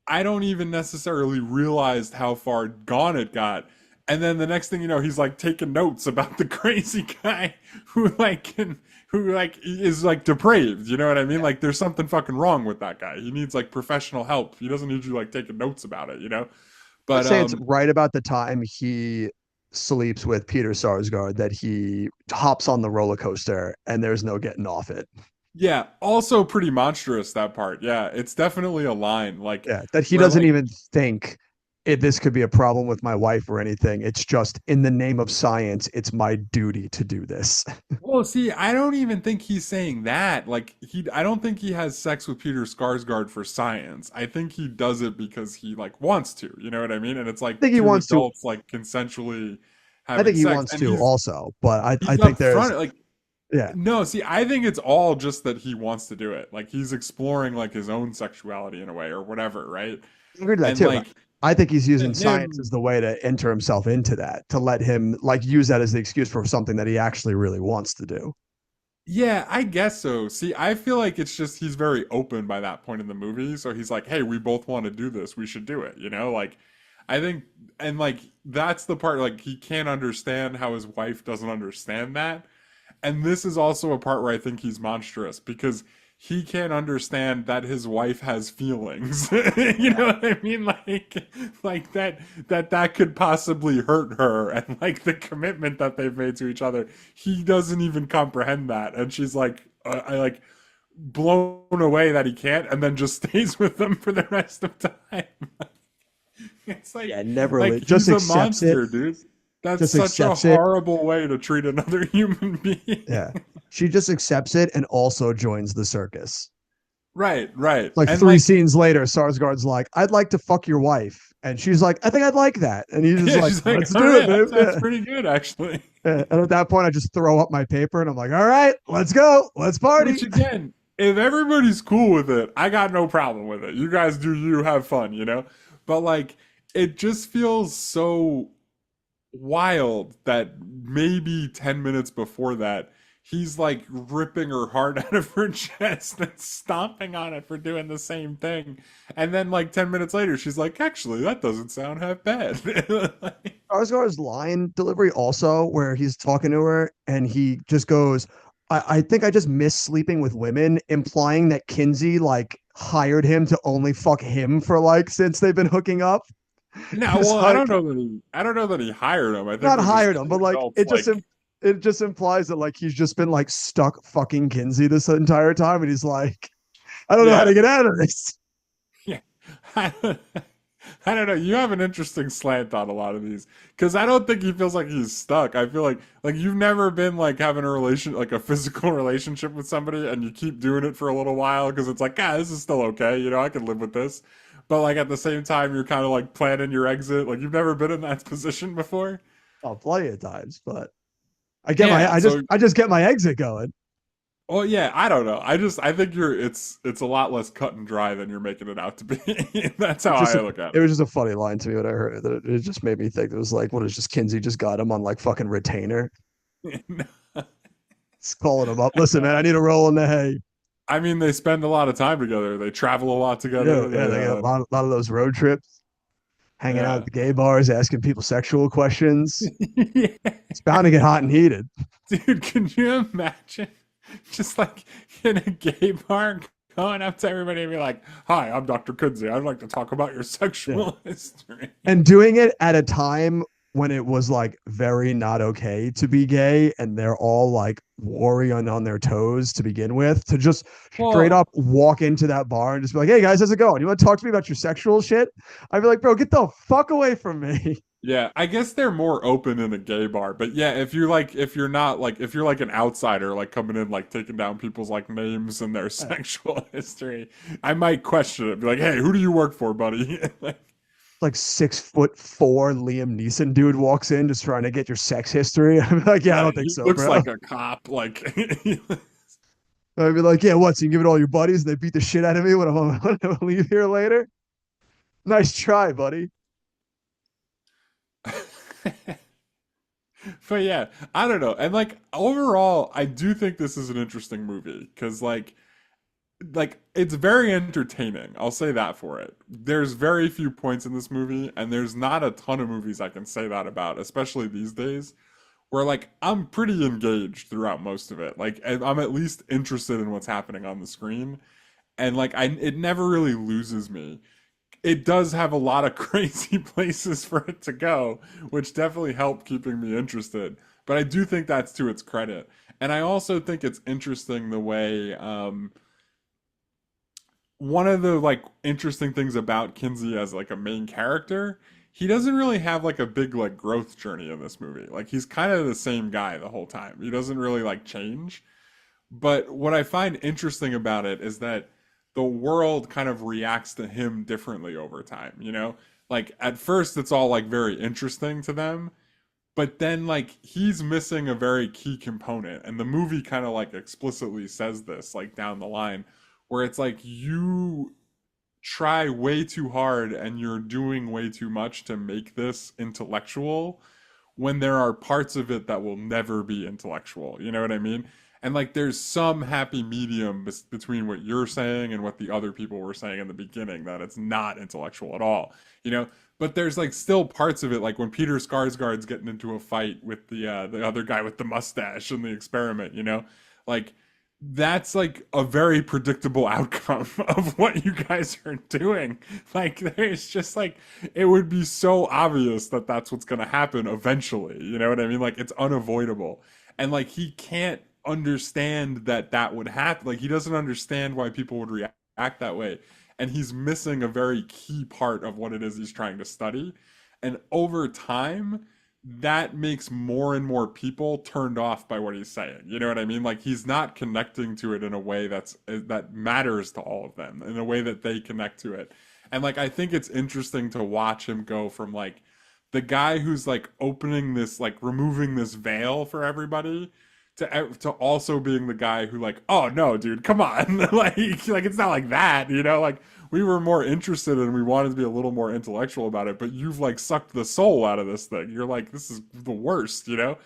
I don't even necessarily realize how far gone it got. And then the next thing you know, he's like taking notes about the crazy guy who is like depraved. You know what I mean? Like there's something fucking wrong with that guy. He needs like professional help. He doesn't need you like taking notes about it. You know? I'd But say it's right about the time he sleeps with Peter Sarsgaard that he hops on the roller coaster and there's no getting off it. yeah, also pretty monstrous that part. Yeah, it's definitely a line like Yeah, that he where doesn't like even think this could be a problem with my wife or anything. It's just in the name of science, it's my duty to do this. well, see, I don't even think he's saying that. Like I don't think he has sex with Peter Skarsgård for science. I think he does it because he like wants to. You know what I mean? And it's I like think he two wants to. adults like consensually I having think he sex, wants and to also, but I he's think up there's front. Like yeah, no, see, I think it's all just that he wants to do it. Like he's exploring like his own sexuality in a way or whatever, right? I agree to that And too. But like I think he's to using science him, as the way to enter himself into that, to let him like use that as the excuse for something that he actually really wants to do. yeah, I guess so. See, I feel like it's just he's very open by that point in the movie. So he's like, hey, we both want to do this. We should do it. You know, like I think, and like that's the part, like he can't understand how his wife doesn't understand that. And this is also a part where I think he's monstrous because he can't understand that his wife has feelings. You know what I mean? Like that could possibly hurt her and like the commitment that they've made to each other. He doesn't even comprehend that. And she's like I like blown away that he can't and then just stays with them for the rest of time. It's Yeah, never like just he's a accepts it. monster, dude. That's Just such a accepts it. horrible way to treat another human being. Yeah. She just accepts it and also joins the circus. Right, right. Like And three like scenes later, Sarsgaard's like, I'd like to fuck your wife. And she's like, I think I'd like that. And he's just yeah, like, she's like, let's all do it, right, babe. that sounds Yeah. pretty good actually. Yeah. And at that point, I just throw up my paper and I'm like, all right, let's go. Let's party. Which again, if everybody's cool with it, I got no problem with it. You guys do you, have fun, you know? But like it just feels so wild that maybe 10 minutes before that he's like ripping her heart out of her chest and stomping on it for doing the same thing, and then like 10 minutes later she's like, actually that doesn't sound half bad. Like, Sarsgaard's line delivery also, where he's talking to her and he just goes, I think I just miss sleeping with women, implying that Kinsey like hired him to only fuck him for like since they've been hooking up. no, It's well, like I don't know that he hired him. I think not they're just hired him, but two like adults, like it just implies that like he's just been like stuck fucking Kinsey this entire time, and he's like, I don't know how yeah, to get out of this. yeah. I don't know. You have an interesting slant on a lot of these because I don't think he feels like he's stuck. I feel like you've never been like having a relation, like a physical relationship with somebody, and you keep doing it for a little while because it's like, this is still okay. You know, I can live with this. But like at the same time, you're kind of like planning your exit. Like you've never been in that position before. Oh, plenty of times, but Yeah. So I just get my exit going. well, yeah, I don't know. I think it's a lot less cut and dry than you're making it out to be. That's how It's just I look at it was just a funny line to me when I heard it. That it just made me think it was like, what is just Kinsey just got him on like fucking retainer. it. He's calling him up. Listen, man, I need a roll in the hay. I mean, they spend a lot of time together. They travel a lot Yeah, together. yeah, they got lot of those road trips, hanging out at Yeah. the gay bars, asking people sexual questions. Yeah. It's bound to get hot and heated. Dude, can you imagine just like in a gay bar going up to everybody and be like, "Hi, I'm Dr. Kinsey. I'd like to talk about your Yeah. sexual history." And doing it at a time when it was like very not okay to be gay and they're all like worrying on their toes to begin with, to just straight Well, up walk into that bar and just be like, hey guys, how's it going? You want to talk to me about your sexual shit? I'd be like, bro, get the fuck away from me. yeah, I guess they're more open in a gay bar, but yeah, if you're not like if you're like an outsider, like coming in like taking down people's like names and their sexual history, I might question it. Be like, "Hey, who do you work for, buddy?" Like, Like 6'4" Liam Neeson dude walks in just trying to get your sex history. I'm like, yeah, I yeah, don't think he so, looks bro. like a cop. Like, I'd be like, yeah, what? So you give it all your buddies and they beat the shit out of me when I'm gonna leave here later? Nice try, buddy. but yeah, I don't know. And like overall, I do think this is an interesting movie because like it's very entertaining. I'll say that for it. There's very few points in this movie, and there's not a ton of movies I can say that about, especially these days, where like I'm pretty engaged throughout most of it. Like I'm at least interested in what's happening on the screen, and like I it never really loses me. It does have a lot of crazy places for it to go, which definitely help keeping me interested. But I do think that's to its credit. And I also think it's interesting the way one of the like interesting things about Kinsey as like a main character, he doesn't really have like a big like growth journey in this movie. Like he's kind of the same guy the whole time. He doesn't really like change. But what I find interesting about it is that the world kind of reacts to him differently over time, you know? Like at first it's all like very interesting to them, but then like he's missing a very key component and the movie kind of like explicitly says this like down the line where it's like you try way too hard and you're doing way too much to make this intellectual when there are parts of it that will never be intellectual. You know what I mean? And like there's some happy medium between what you're saying and what the other people were saying in the beginning that it's not intellectual at all. You know, but there's like still parts of it like when Peter Skarsgård's getting into a fight with the other guy with the mustache in the experiment, you know? Like that's like a very predictable outcome of what you guys are doing. Like there's just like it would be so obvious that that's what's going to happen eventually. You know what I mean? Like it's unavoidable. And like he can't understand that that would happen. Like he doesn't understand why people would react that way. And he's missing a very key part of what it is he's trying to study. And over time, that makes more and more people turned off by what he's saying. You know what I mean? Like he's not connecting to it in a way that matters to all of them, in a way that they connect to it. And like I think it's interesting to watch him go from like the guy who's like opening this like removing this veil for everybody to also being the guy who like, oh no, dude, come on, like it's not like that, you know, like we were more interested and we wanted to be a little more intellectual about it, but you've like sucked the soul out of this thing. You're like, this is the worst, you know.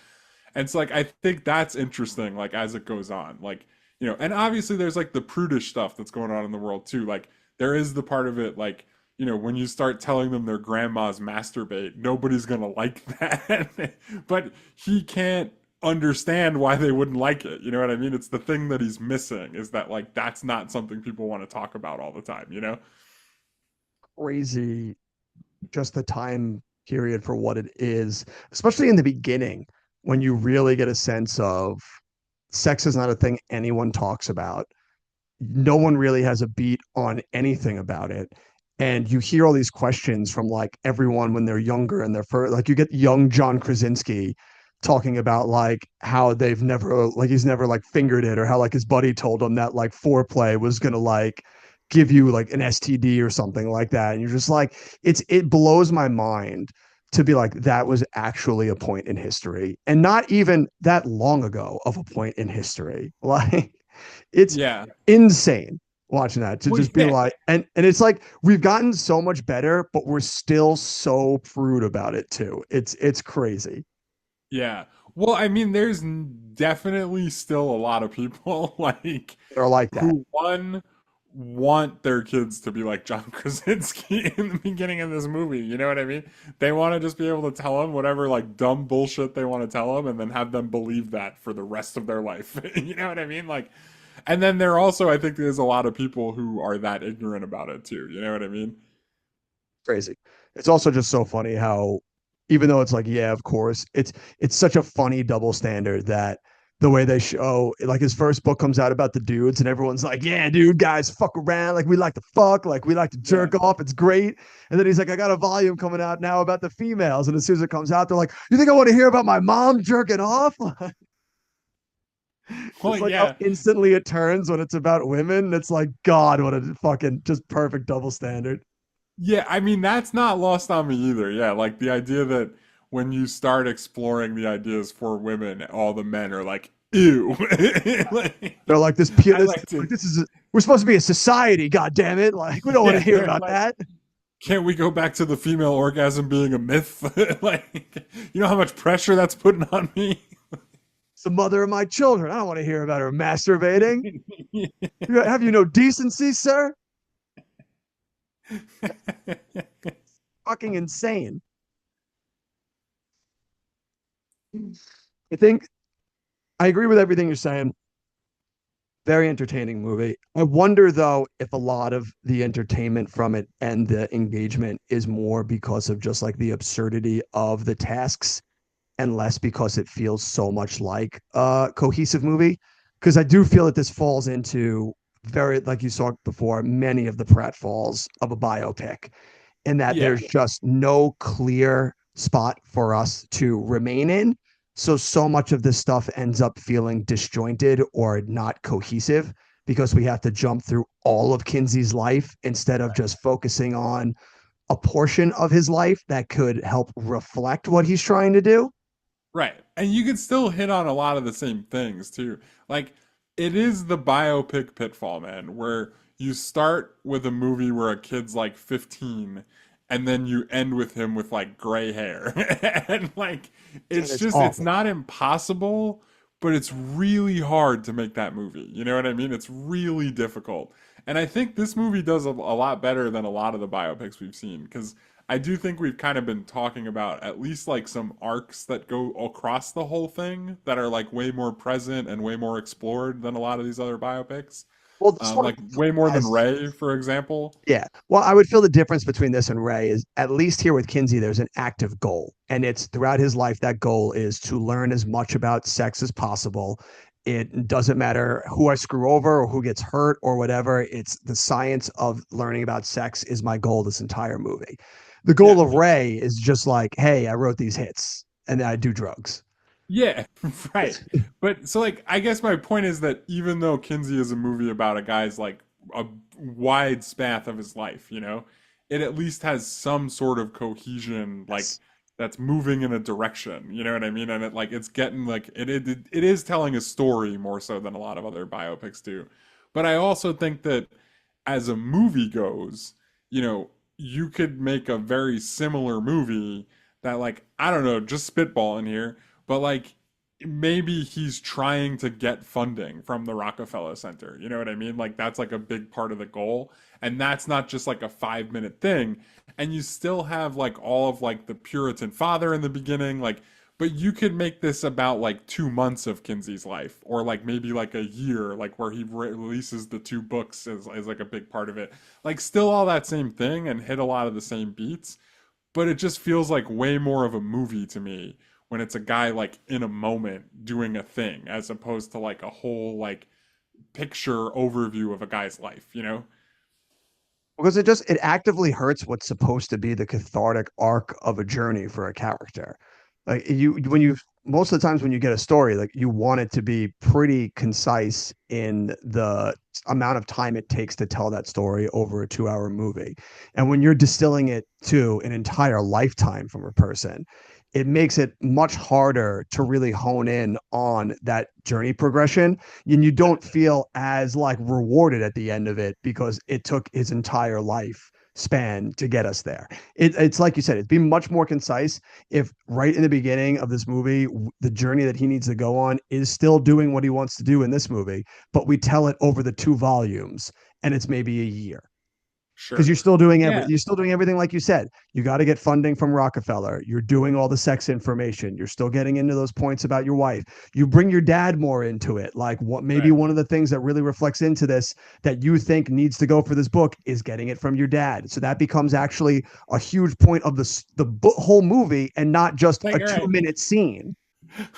And so like I think that's interesting, like as it goes on, like you know, and obviously there's like the prudish stuff that's going on in the world too. Like there is the part of it like you know, when you start telling them their grandmas masturbate, nobody's gonna like that. But he can't understand why they wouldn't like it. You know what I mean? It's the thing that he's missing is that like that's not something people want to talk about all the time, you know? Crazy, just the time period for what it is, especially in the beginning when you really get a sense of sex is not a thing anyone talks about. No one really has a beat on anything about it. and you hear all these questions from like everyone when they're younger and they're first, like you get young John Krasinski talking about like how they've never like he's never like fingered it, or how like his buddy told him that like foreplay was gonna like give you like an STD or something like that. And you're just like, it blows my mind to be like that was actually a point in history, and not even that long ago of a point in history. Like it's Yeah. insane watching that, to Well, just be yeah. like, and it's like we've gotten so much better, but we're still so prude about it too. It's crazy. Yeah. Well, I mean, there's definitely still a lot of people like They're like that. who one want their kids to be like John Krasinski in the beginning of this movie. You know what I mean? They want to just be able to tell them whatever like dumb bullshit they want to tell them, and then have them believe that for the rest of their life. You know what I mean? Like, and then there also, I think there's a lot of people who are that ignorant about it too. You know what I mean? Crazy. It's also just so funny how, even though it's like, yeah, of course, it's such a funny double standard that the way they show, like his first book comes out about the dudes, and everyone's like, yeah, dude, guys fuck around, like we like to fuck, like we like to Yeah. jerk off, it's great. And then he's like, I got a volume coming out now about the females, and as soon as it comes out, they're like, you think I want to hear about my mom jerking off? Well, It's like how yeah. instantly it turns when it's about women. It's like, God, what a fucking just perfect double standard. Yeah, I mean that's not lost on me either. Yeah, like the idea that when you start exploring the ideas for women, all the men are like, "Ew." Like, They're like I like like to. this is we're supposed to be a society, god damn it. Like we don't want to Yeah, hear they're about like, that. can't we go back to the female orgasm being a myth? Like, you know how much pressure that's putting on me? It's the mother of my children. I don't want to hear about her masturbating. Have you no decency, sir? Fucking insane. I think I agree with everything you're saying. Very entertaining movie. I wonder though if a lot of the entertainment from it and the engagement is more because of just like the absurdity of the tasks, and less because it feels so much like a cohesive movie. Because I do feel that this falls into, very, like you saw before, many of the pratfalls of a biopic, in that Yeah, there's just no clear spot for us to remain in. So much of this stuff ends up feeling disjointed or not cohesive, because we have to jump through all of Kinsey's life instead of just focusing on a portion of his life that could help reflect what he's trying to do. right. And you can still hit on a lot of the same things too. Like, it is the biopic pitfall, man, where you start with a movie where a kid's like 15, and then you end with him with like gray hair. And like, And it's it's just, it's awful. not impossible, but it's really hard to make that movie. You know what I mean? It's really difficult. And I think this movie does a lot better than a lot of the biopics we've seen, because I do think we've kind of been talking about at least like some arcs that go across the whole thing that are like way more present and way more explored than a lot of these other biopics. Well, this one Like way more than has, Ray, for example. yeah. Well, I would feel the difference between this and Ray is, at least here with Kinsey, there's an active goal. And it's throughout his life, that goal is to learn as much about sex as possible. It doesn't matter who I screw over or who gets hurt or whatever. It's the science of learning about sex is my goal this entire movie. The Yeah. goal of Ray is just like, hey, I wrote these hits and then I do drugs. Yeah, right. But so like I guess my point is that even though Kinsey is a movie about a guy's like a wide swath of his life, you know, it at least has some sort of cohesion, like Yes. that's moving in a direction. You know what I mean? And it like it's getting like it is telling a story more so than a lot of other biopics do. But I also think that as a movie goes, you know, you could make a very similar movie that like I don't know, just spitballing here, but like maybe he's trying to get funding from the Rockefeller Center. You know what I mean? Like that's like a big part of the goal. And that's not just like a 5 minute thing. And you still have like all of like the Puritan father in the beginning, like but you could make this about like 2 months of Kinsey's life, or like maybe like a year, like where he releases the two books as like a big part of it. Like still all that same thing and hit a lot of the same beats, but it just feels like way more of a movie to me when it's a guy like in a moment doing a thing as opposed to like a whole like picture overview of a guy's life, you know? because it actively hurts what's supposed to be the cathartic arc of a journey for a character. Like when you most of the times when you get a story, like you want it to be pretty concise in the amount of time it takes to tell that story over a 2 hour movie. And when you're distilling it to an entire lifetime from a person, it makes it much harder to really hone in on that journey progression, and you don't feel as like rewarded at the end of it because it took his entire life span to get us there. It's like you said, it'd be much more concise if right in the beginning of this movie, the journey that he needs to go on is still doing what he wants to do in this movie, but we tell it over the 2 volumes and it's maybe a year because Sure. Yeah. you're still doing everything like you said. You got to get funding from Rockefeller. You're doing all the sex information. You're still getting into those points about your wife. You bring your dad more into it. Like what maybe Right. one of the things that really reflects into this that you think needs to go for this book is getting it from your dad. So that becomes actually a huge point of whole movie and not just Like, a all right. 2 minute scene.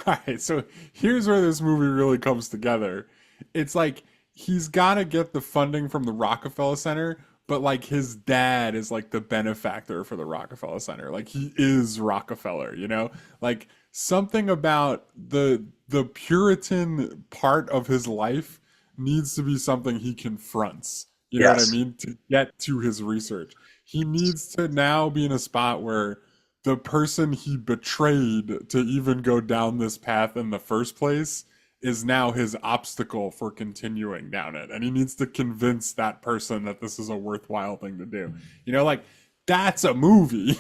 All right, so here's where this movie really comes together. It's like he's got to get the funding from the Rockefeller Center, but like his dad is like the benefactor for the Rockefeller Center. Like he is Rockefeller, you know? Like something about the Puritan part of his life needs to be something he confronts. You know what I Yes. mean? To get to his research. He needs to now be in a spot where the person he betrayed to even go down this path in the first place is now his obstacle for continuing down it. And he needs to convince that person that this is a worthwhile thing to do. You know, like that's a movie,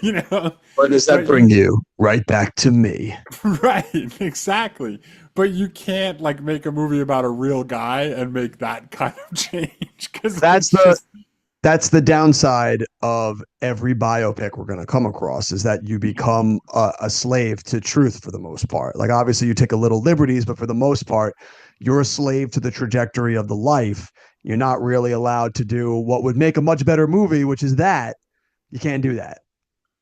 you know? Where does that But bring you? Right back to me. right, exactly. But you can't like make a movie about a real guy and make that kind of change because That's it's the just that's the downside of every biopic we're going to come across is that you become a slave to truth for the most part. Like obviously you take a little liberties, but for the most part, you're a slave to the trajectory of the life. You're not really allowed to do what would make a much better movie, which is that you can't do that.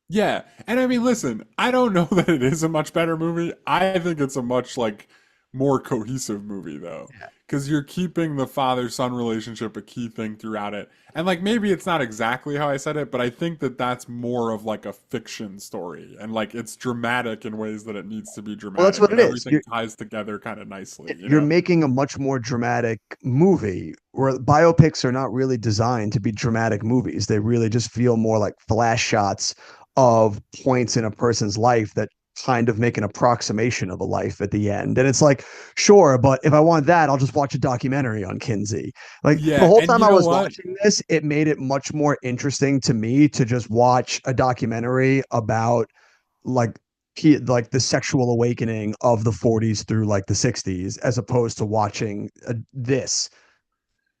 yeah, and I mean, listen, I don't know that it is a much better movie. I think it's a much like more cohesive movie though, because you're keeping the father-son relationship a key thing throughout it. And like maybe it's not exactly how I said it, but I think that that's more of like a fiction story, and like it's dramatic in ways that it needs to be Well, that's dramatic, what and it is. everything ties together kind of nicely, you You're know? making a much more dramatic movie where biopics are not really designed to be dramatic movies. They really just feel more like flash shots of points in a person's life that kind of make an approximation of a life at the end. And it's like, sure, but if I want that, I'll just watch a documentary on Kinsey. Like the Yeah, whole and time you I know was what? watching this, it made it much more interesting to me to just watch a documentary about like like the sexual awakening of the 40s through like the 60s as opposed to watching this.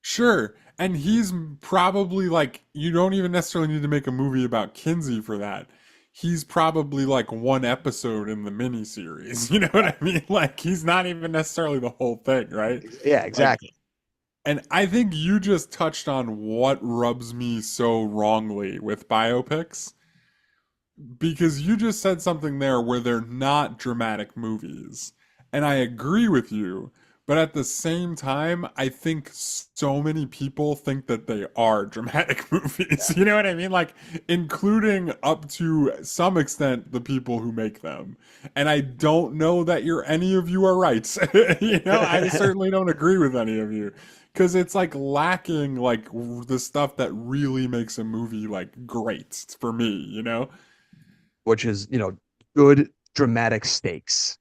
Sure. And he's probably like, you don't even necessarily need to make a movie about Kinsey for that. He's probably like one episode in the miniseries. You know what I mean? Like, he's not even necessarily the whole thing, right? Yeah, Like, exactly. and I think you just touched on what rubs me so wrongly with biopics because you just said something there where they're not dramatic movies. And I agree with you. But at the same time, I think so many people think that they are dramatic movies. You know what I mean? Like, including up to some extent the people who make them. And I don't know that any of you are right. You know, I certainly don't agree with any of you. Because it's like lacking like the stuff that really makes a movie like great for me, you know? Which is, good dramatic stakes.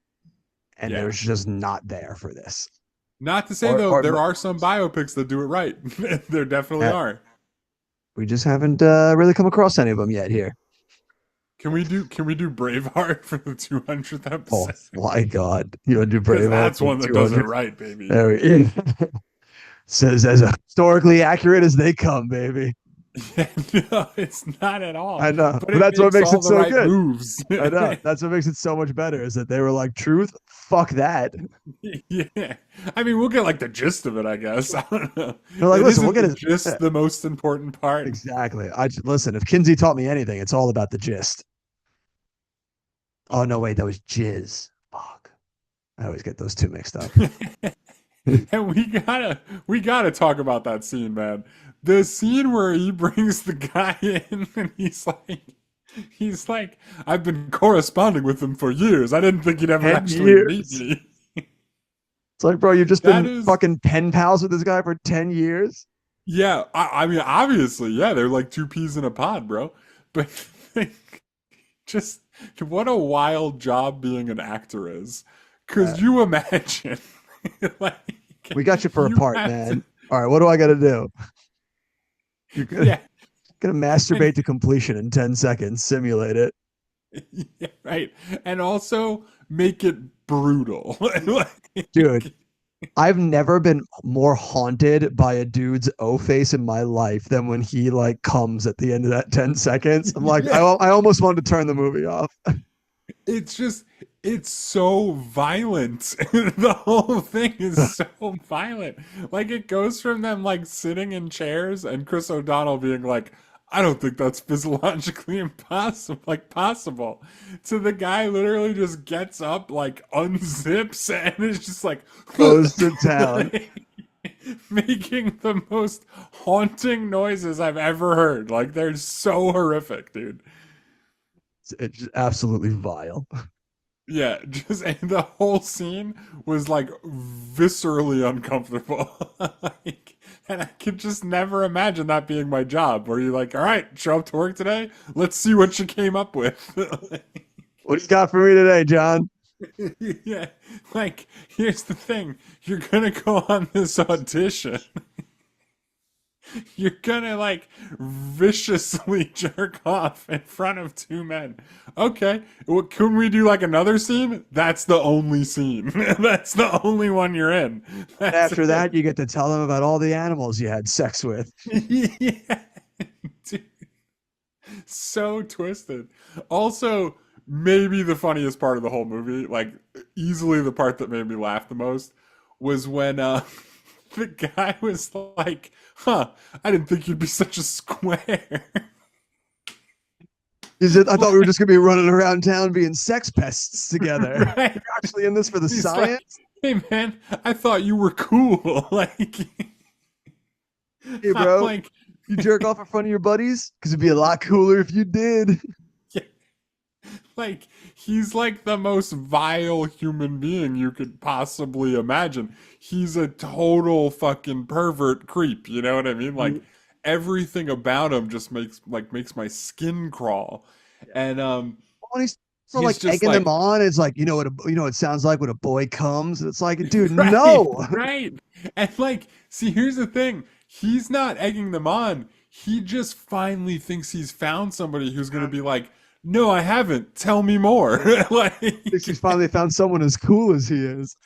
And Yeah. there's just not there for this. Not to say Or, though, or there are some biopics that do it right. There definitely are. we just haven't really come across any of them yet here. Can we do Braveheart for the 200th Oh episode? my God. You want to do Because Braveheart that's for one that does it 200? right, baby. There we says as historically accurate as they come, baby. Yeah, no, it's not at all. I know, But but it that's what makes makes all it the so right good. moves. I know. That's what makes it so much better is that they were like, truth, fuck that. Yeah. I mean, we'll get like the gist of it, I guess. I don't know. They're like, It listen, we'll isn't get the it. gist the most important part. Exactly. Listen, if Kinsey taught me anything, it's all about the gist. Oh no, wait, that was jizz. Fuck. I always get those two mixed up. And we gotta talk about that scene, man. the scene where he brings the guy in and he's like, I've been corresponding with him for years. I didn't think he'd ever 10 actually meet years. me. It's like, bro, you've just That been is, fucking pen pals with this guy for 10 years. yeah. I mean, obviously, yeah, they're like two peas in a pod, bro. But just what a wild job being an actor is. Uh, Cause you imagine, like, we got you for a you part, have man. to, All right, what do I got to do? You're gonna, yeah, gonna masturbate to completion in 10 seconds, simulate it. yeah, right, and also make it brutal. Dude, Like, I've never been more haunted by a dude's O face in my life than when he like comes at the end of that 10 seconds. I'm like, yeah, I almost wanted to turn the movie off. it's just it's so violent. The whole thing is so violent. Like it goes from them like sitting in chairs and Chris O'Donnell being like, I don't think that's physiologically impossible, like possible, to the guy literally just gets up, like unzips, and is just like Goes to town. making the most haunting noises I've ever heard. Like they're so horrific, dude. It's just absolutely vile. Yeah, just and the whole scene was like viscerally uncomfortable. Like, and I could just never imagine that being my job. Where you're like, all right, show up to work today. Let's see what you came up with. What do you got for me today, John? Yeah, like here's the thing: you're gonna go on this audition. You're gonna like viciously jerk off in front of two men. Okay, well, can we do like another scene? That's the only scene. That's the only one you're in. And That's after it. that, you get to tell them about all the animals you had sex with. Yeah, dude, so twisted. Also, maybe the funniest part of the whole movie, like easily the part that made me laugh the most, was when the guy was like, "Huh, I didn't think you'd be such a square." He said, I thought we were just gonna be running around town being sex pests together. Right? You're actually in this for the He's like, science? "Hey man, I thought you were cool." Like, Hey, I'm bro, like, you jerk off in front of your buddies? Because it'd be a lot cooler if you did. yeah, like he's like the most vile human being you could possibly imagine. He's a total fucking pervert creep, you know what I mean? Like everything about him just makes my skin crawl. And When he's so he's like just egging them like on, it's like, you know what it sounds like when a boy comes? And it's like, dude, right, no. right. And like, see, here's the thing. He's not egging them on. He just finally thinks he's found somebody who's gonna be like, no, I haven't. Tell me more. Like, Thinks he's finally found someone as cool as he is.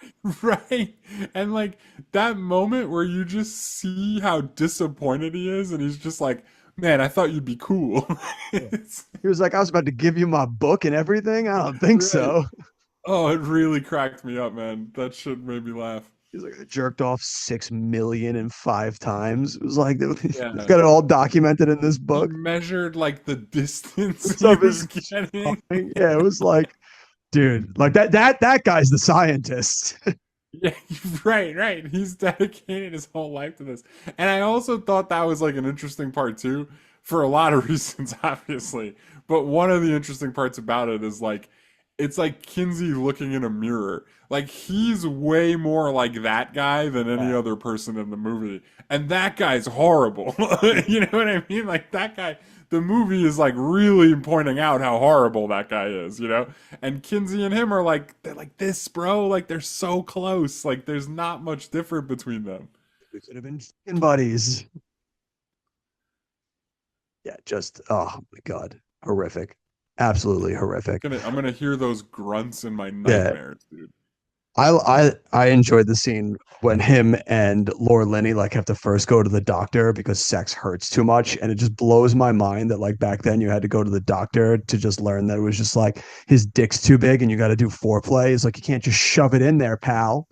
right. And like that moment where you just see how disappointed he is, and he's just like, man, I thought you'd be cool. It's, He was like, I was about to give you my book and everything. I don't think right. so. Oh, it really cracked me up, man. That shit made me laugh. He's like, I jerked off 6,000,005 times. It was like, they've Yeah. got it all documented in this He book. measured like the distance What's he up was is getting. yeah, it was like, dude, like that guy's the scientist. Yeah, right, right. He's dedicated his whole life to this. And I also thought that was like an interesting part too, for a lot of reasons, obviously. But one of the interesting parts about it is like, it's like Kinsey looking in a mirror. Like he's way more like that guy than any other person in the movie. And that guy's horrible. You know what I mean? Like that guy, the movie is like really pointing out how horrible that guy is, you know? And Kinsey and him are like, they're like this, bro. Like they're so close. Like there's not much different between them. We could have been fucking buddies. Yeah, just oh my god, horrific, absolutely horrific. I'm gonna hear those grunts in my Yeah, nightmares, dude. I enjoyed the scene when him and Laura Linney like have to first go to the doctor because sex hurts too much, and it just blows my mind that like back then you had to go to the doctor to just learn that it was just like his dick's too big and you got to do foreplay. It's like you can't just shove it in there, pal.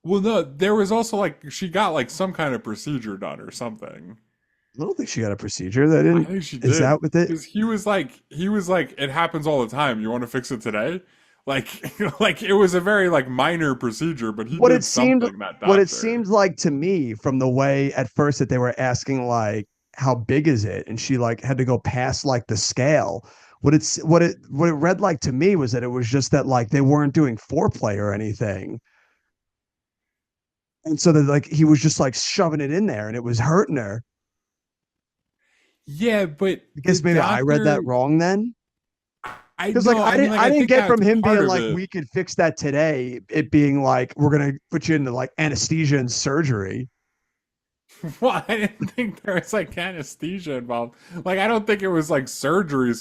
Well, no, there was also like she got like some kind of procedure done or something. I don't think she got a procedure. That I didn't. think she Is did that what it? because he was like, it happens all the time. You want to fix it today? Like like it was a very like minor procedure, but he What it did seemed something, that what it doctor. seemed like to me from the way at first that they were asking like how big is it, and she like had to go past like the scale. What it read like to me was that it was just that like they weren't doing foreplay or anything. And so that like he was just like shoving it in there and it was hurting her. Yeah, but I the guess maybe I read doctor, that wrong then. I Because like know, I I mean, didn't like I I didn't think get from that's him part being of like it. we could fix that today, it being like we're gonna put you into like anesthesia and surgery. Well, I didn't think there was like anesthesia involved. Like, I don't think it was like surgery.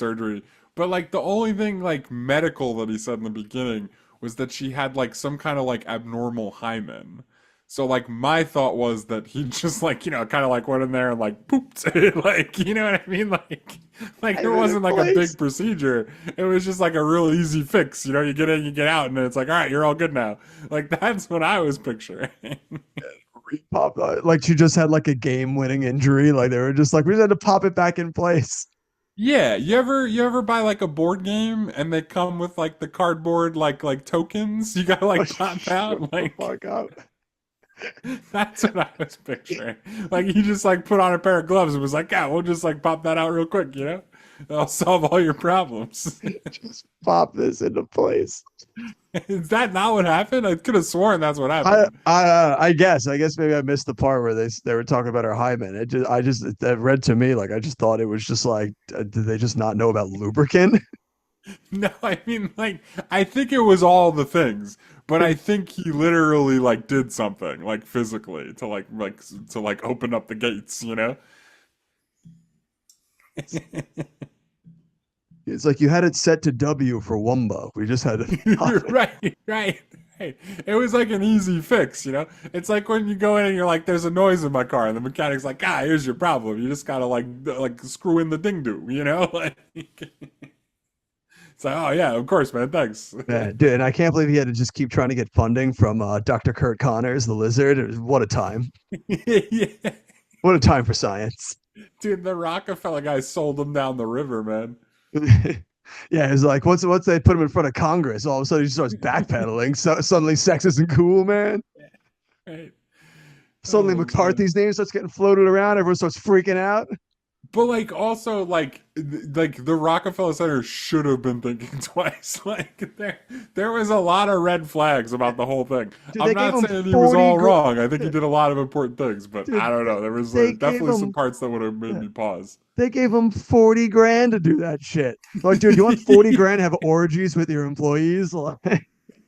But like the only thing like medical that he said in the beginning was that she had like some kind of like abnormal hymen. So like my thought was that he just like, kind of like went in there and like pooped. Like, you know what I mean? Like it I'm in a wasn't like a place. big procedure. It was just like a real easy fix. You get in, you get out, and then it's like, all right, you're all good now. Like that's what I was picturing. Pop like she just had like a game-winning injury. Like they were just like we just had to pop it back in place. Yeah, you ever buy like a board game and they come with like the cardboard like tokens you gotta Oh, like pop shut out? the Like fuck up. that's what I was picturing. Like he just like put on a pair of gloves and was like, yeah, we'll just like pop that out real quick. That'll solve all your problems. Just pop this into place. Is that not what happened? I could have sworn that's what I happened. I guess maybe I missed the part where they were talking about her hymen. It read to me like I just thought it was just like did they just not know about lubricant? No, I mean like I think it was all the things, but I think he literally like did something like physically to open up the gates. It's like you had it set to W for Wumba. We just had to pop it. Right, right, right. It was like an easy fix. It's like when you go in and you're like, "There's a noise in my car," and the mechanic's like, here's your problem. You just gotta like screw in the ding doo. Like, it's like, oh yeah, of course, man, thanks. Man, dude, and I can't believe he had to just keep trying to get funding from Dr. Kurt Connors, the lizard. What a time. Yeah, What a time for science. dude, the Rockefeller guy sold him down the river, man. Yeah, it's like once they put him in front of Congress, all of a sudden he starts backpedaling. So suddenly sex isn't cool, man. Right. Suddenly Oh man. McCarthy's name starts getting floated around. Everyone starts freaking out. But like also like the Rockefeller Center should have been thinking twice. Like there was a lot of red flags about the whole thing. Dude, I'm they gave not him saying he was 40 all grand. wrong. I think he did a lot of important things, but I Dude, don't know. There was they gave definitely some him parts that would have made yeah, me pause. they gave him 40 grand to do that shit. Like, dude, you want 40 grand to have orgies with your employees? Like,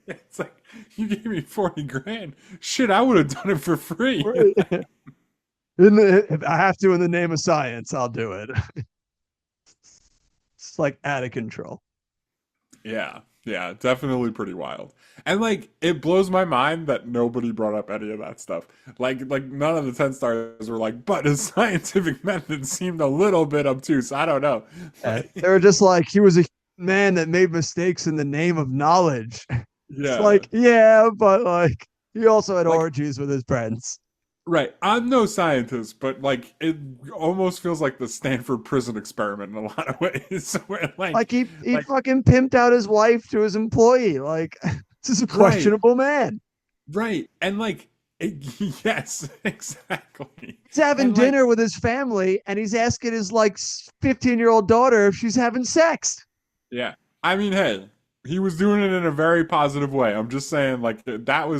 It's like you gave me 40 grand. Shit, I would have done it for free. if I have to in the name of science, I'll do it. It's like out of control. Yeah, yeah, definitely pretty wild. And like it blows my mind that nobody brought up any of that stuff. Like none of the 10 stars were like, but his scientific method seemed a little bit obtuse. I don't know. They were just like, he was a man that made mistakes in the name of knowledge. It's Yeah. like, yeah, but like, he also had Like orgies with his friends. right. I'm no scientist, but like it almost feels like the Stanford prison experiment in a lot of ways. Where Like, he like fucking pimped out his wife to his employee. Like, this is a right, questionable man. right. And like yes, exactly. He's having And like dinner with his family and he's asking his like 15-year-old daughter if she's having sex. yeah. I mean, hey, he was doing it in a very positive way. I'm just saying, like, that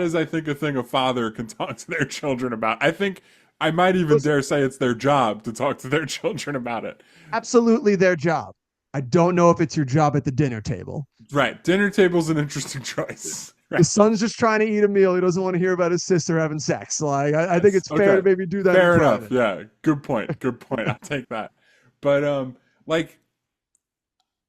is, I think, a thing a father can talk to their children about. I think I might even Listen, dare say it's their job to talk to their children about it. absolutely their job. I don't know if it's your job at the dinner table. Right. Dinner table's an interesting choice. The Right. son's just trying to eat a meal. He doesn't want to hear about his sister having sex. Like, I think Yes. it's fair to Okay. maybe do that in Fair enough. private. Yeah. Good point. Good point. I'll take that. But like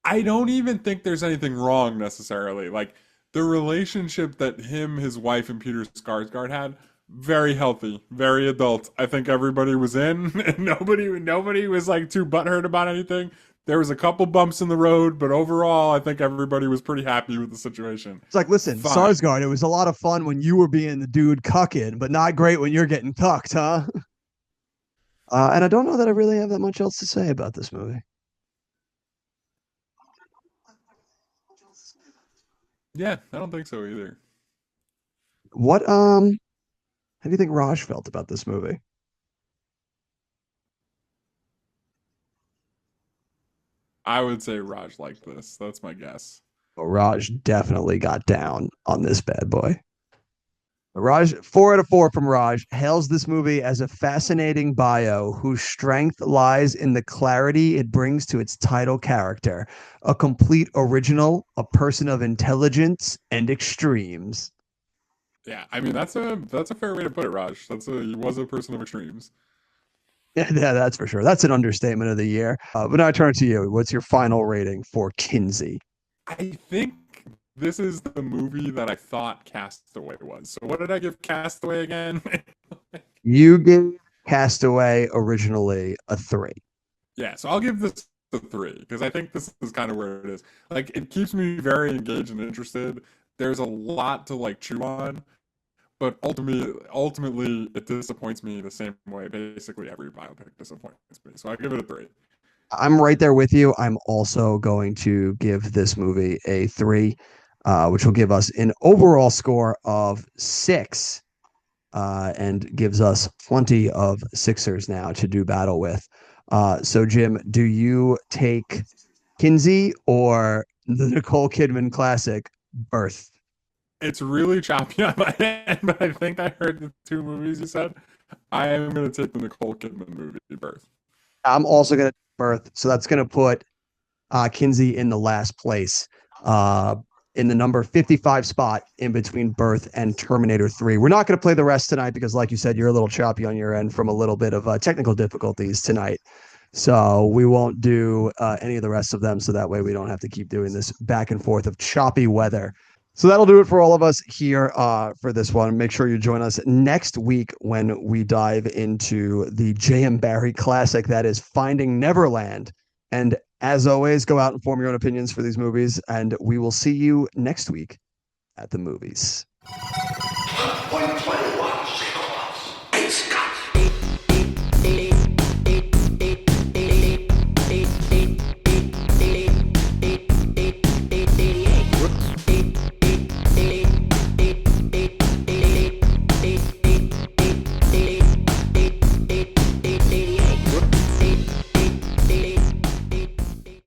I don't even think there's anything wrong necessarily. Like the relationship that him, his wife, and Peter Skarsgård had, very healthy, very adult. I think everybody was in. And nobody was like too butthurt about anything. There was a couple bumps in the road, but overall, I think everybody was pretty happy with the situation. It's like, listen, Fine. Sarsgaard, it was a lot of fun when you were being the dude cucking, but not great when you're getting cucked, huh? And I don't know that I really have that much else to say about this movie. Yeah, I don't think so either. What how do you think Raj felt about this movie? I would say Raj liked this. That's my guess. Well, Raj definitely got down on this bad boy. Raj, 4 out of 4 from Raj, hails this movie as a fascinating bio whose strength lies in the clarity it brings to its title character, a complete original, a person of intelligence and extremes. Yeah, I mean that's a fair way to put it, Raj. He was a person of extremes. Yeah, that's for sure. That's an understatement of the year. But now I turn to you. What's your final rating for Kinsey? I think this is the movie that I thought Castaway was. So what did I give Castaway again? You gave Castaway originally a 3. Yeah, so I'll give this a 3 because I think this is kind of where it is. Like it keeps me very engaged and interested. There's a lot to like chew on, but ultimately it disappoints me the same way basically every biopic disappoints me. So I give it a 3. I'm right there with you. I'm also going to give this movie a 3, which will give us an overall score of 6, and gives us plenty of Sixers now to do battle with. So, Jim, do you take Kinsey or the Nicole Kidman classic, Birth? It's really choppy on my end, but I think I heard the two movies you said. I am going to take the Nicole Kidman movie, Birth. I'm also going to Birth. So that's going to put Kinsey in the last place, uh, in the number 55 spot in between Birth and Terminator 3. We're not going to play the rest tonight because, like you said, you're a little choppy on your end from a little bit of technical difficulties tonight. So we won't do any of the rest of them. So that way we don't have to keep doing this back and forth of choppy weather. So that'll do it for all of us here for this one. Make sure you join us next week when we dive into the J.M. Barrie classic that is Finding Neverland. And as always, go out and form your own opinions for these movies. And we will see you next week at the movies. Point blank.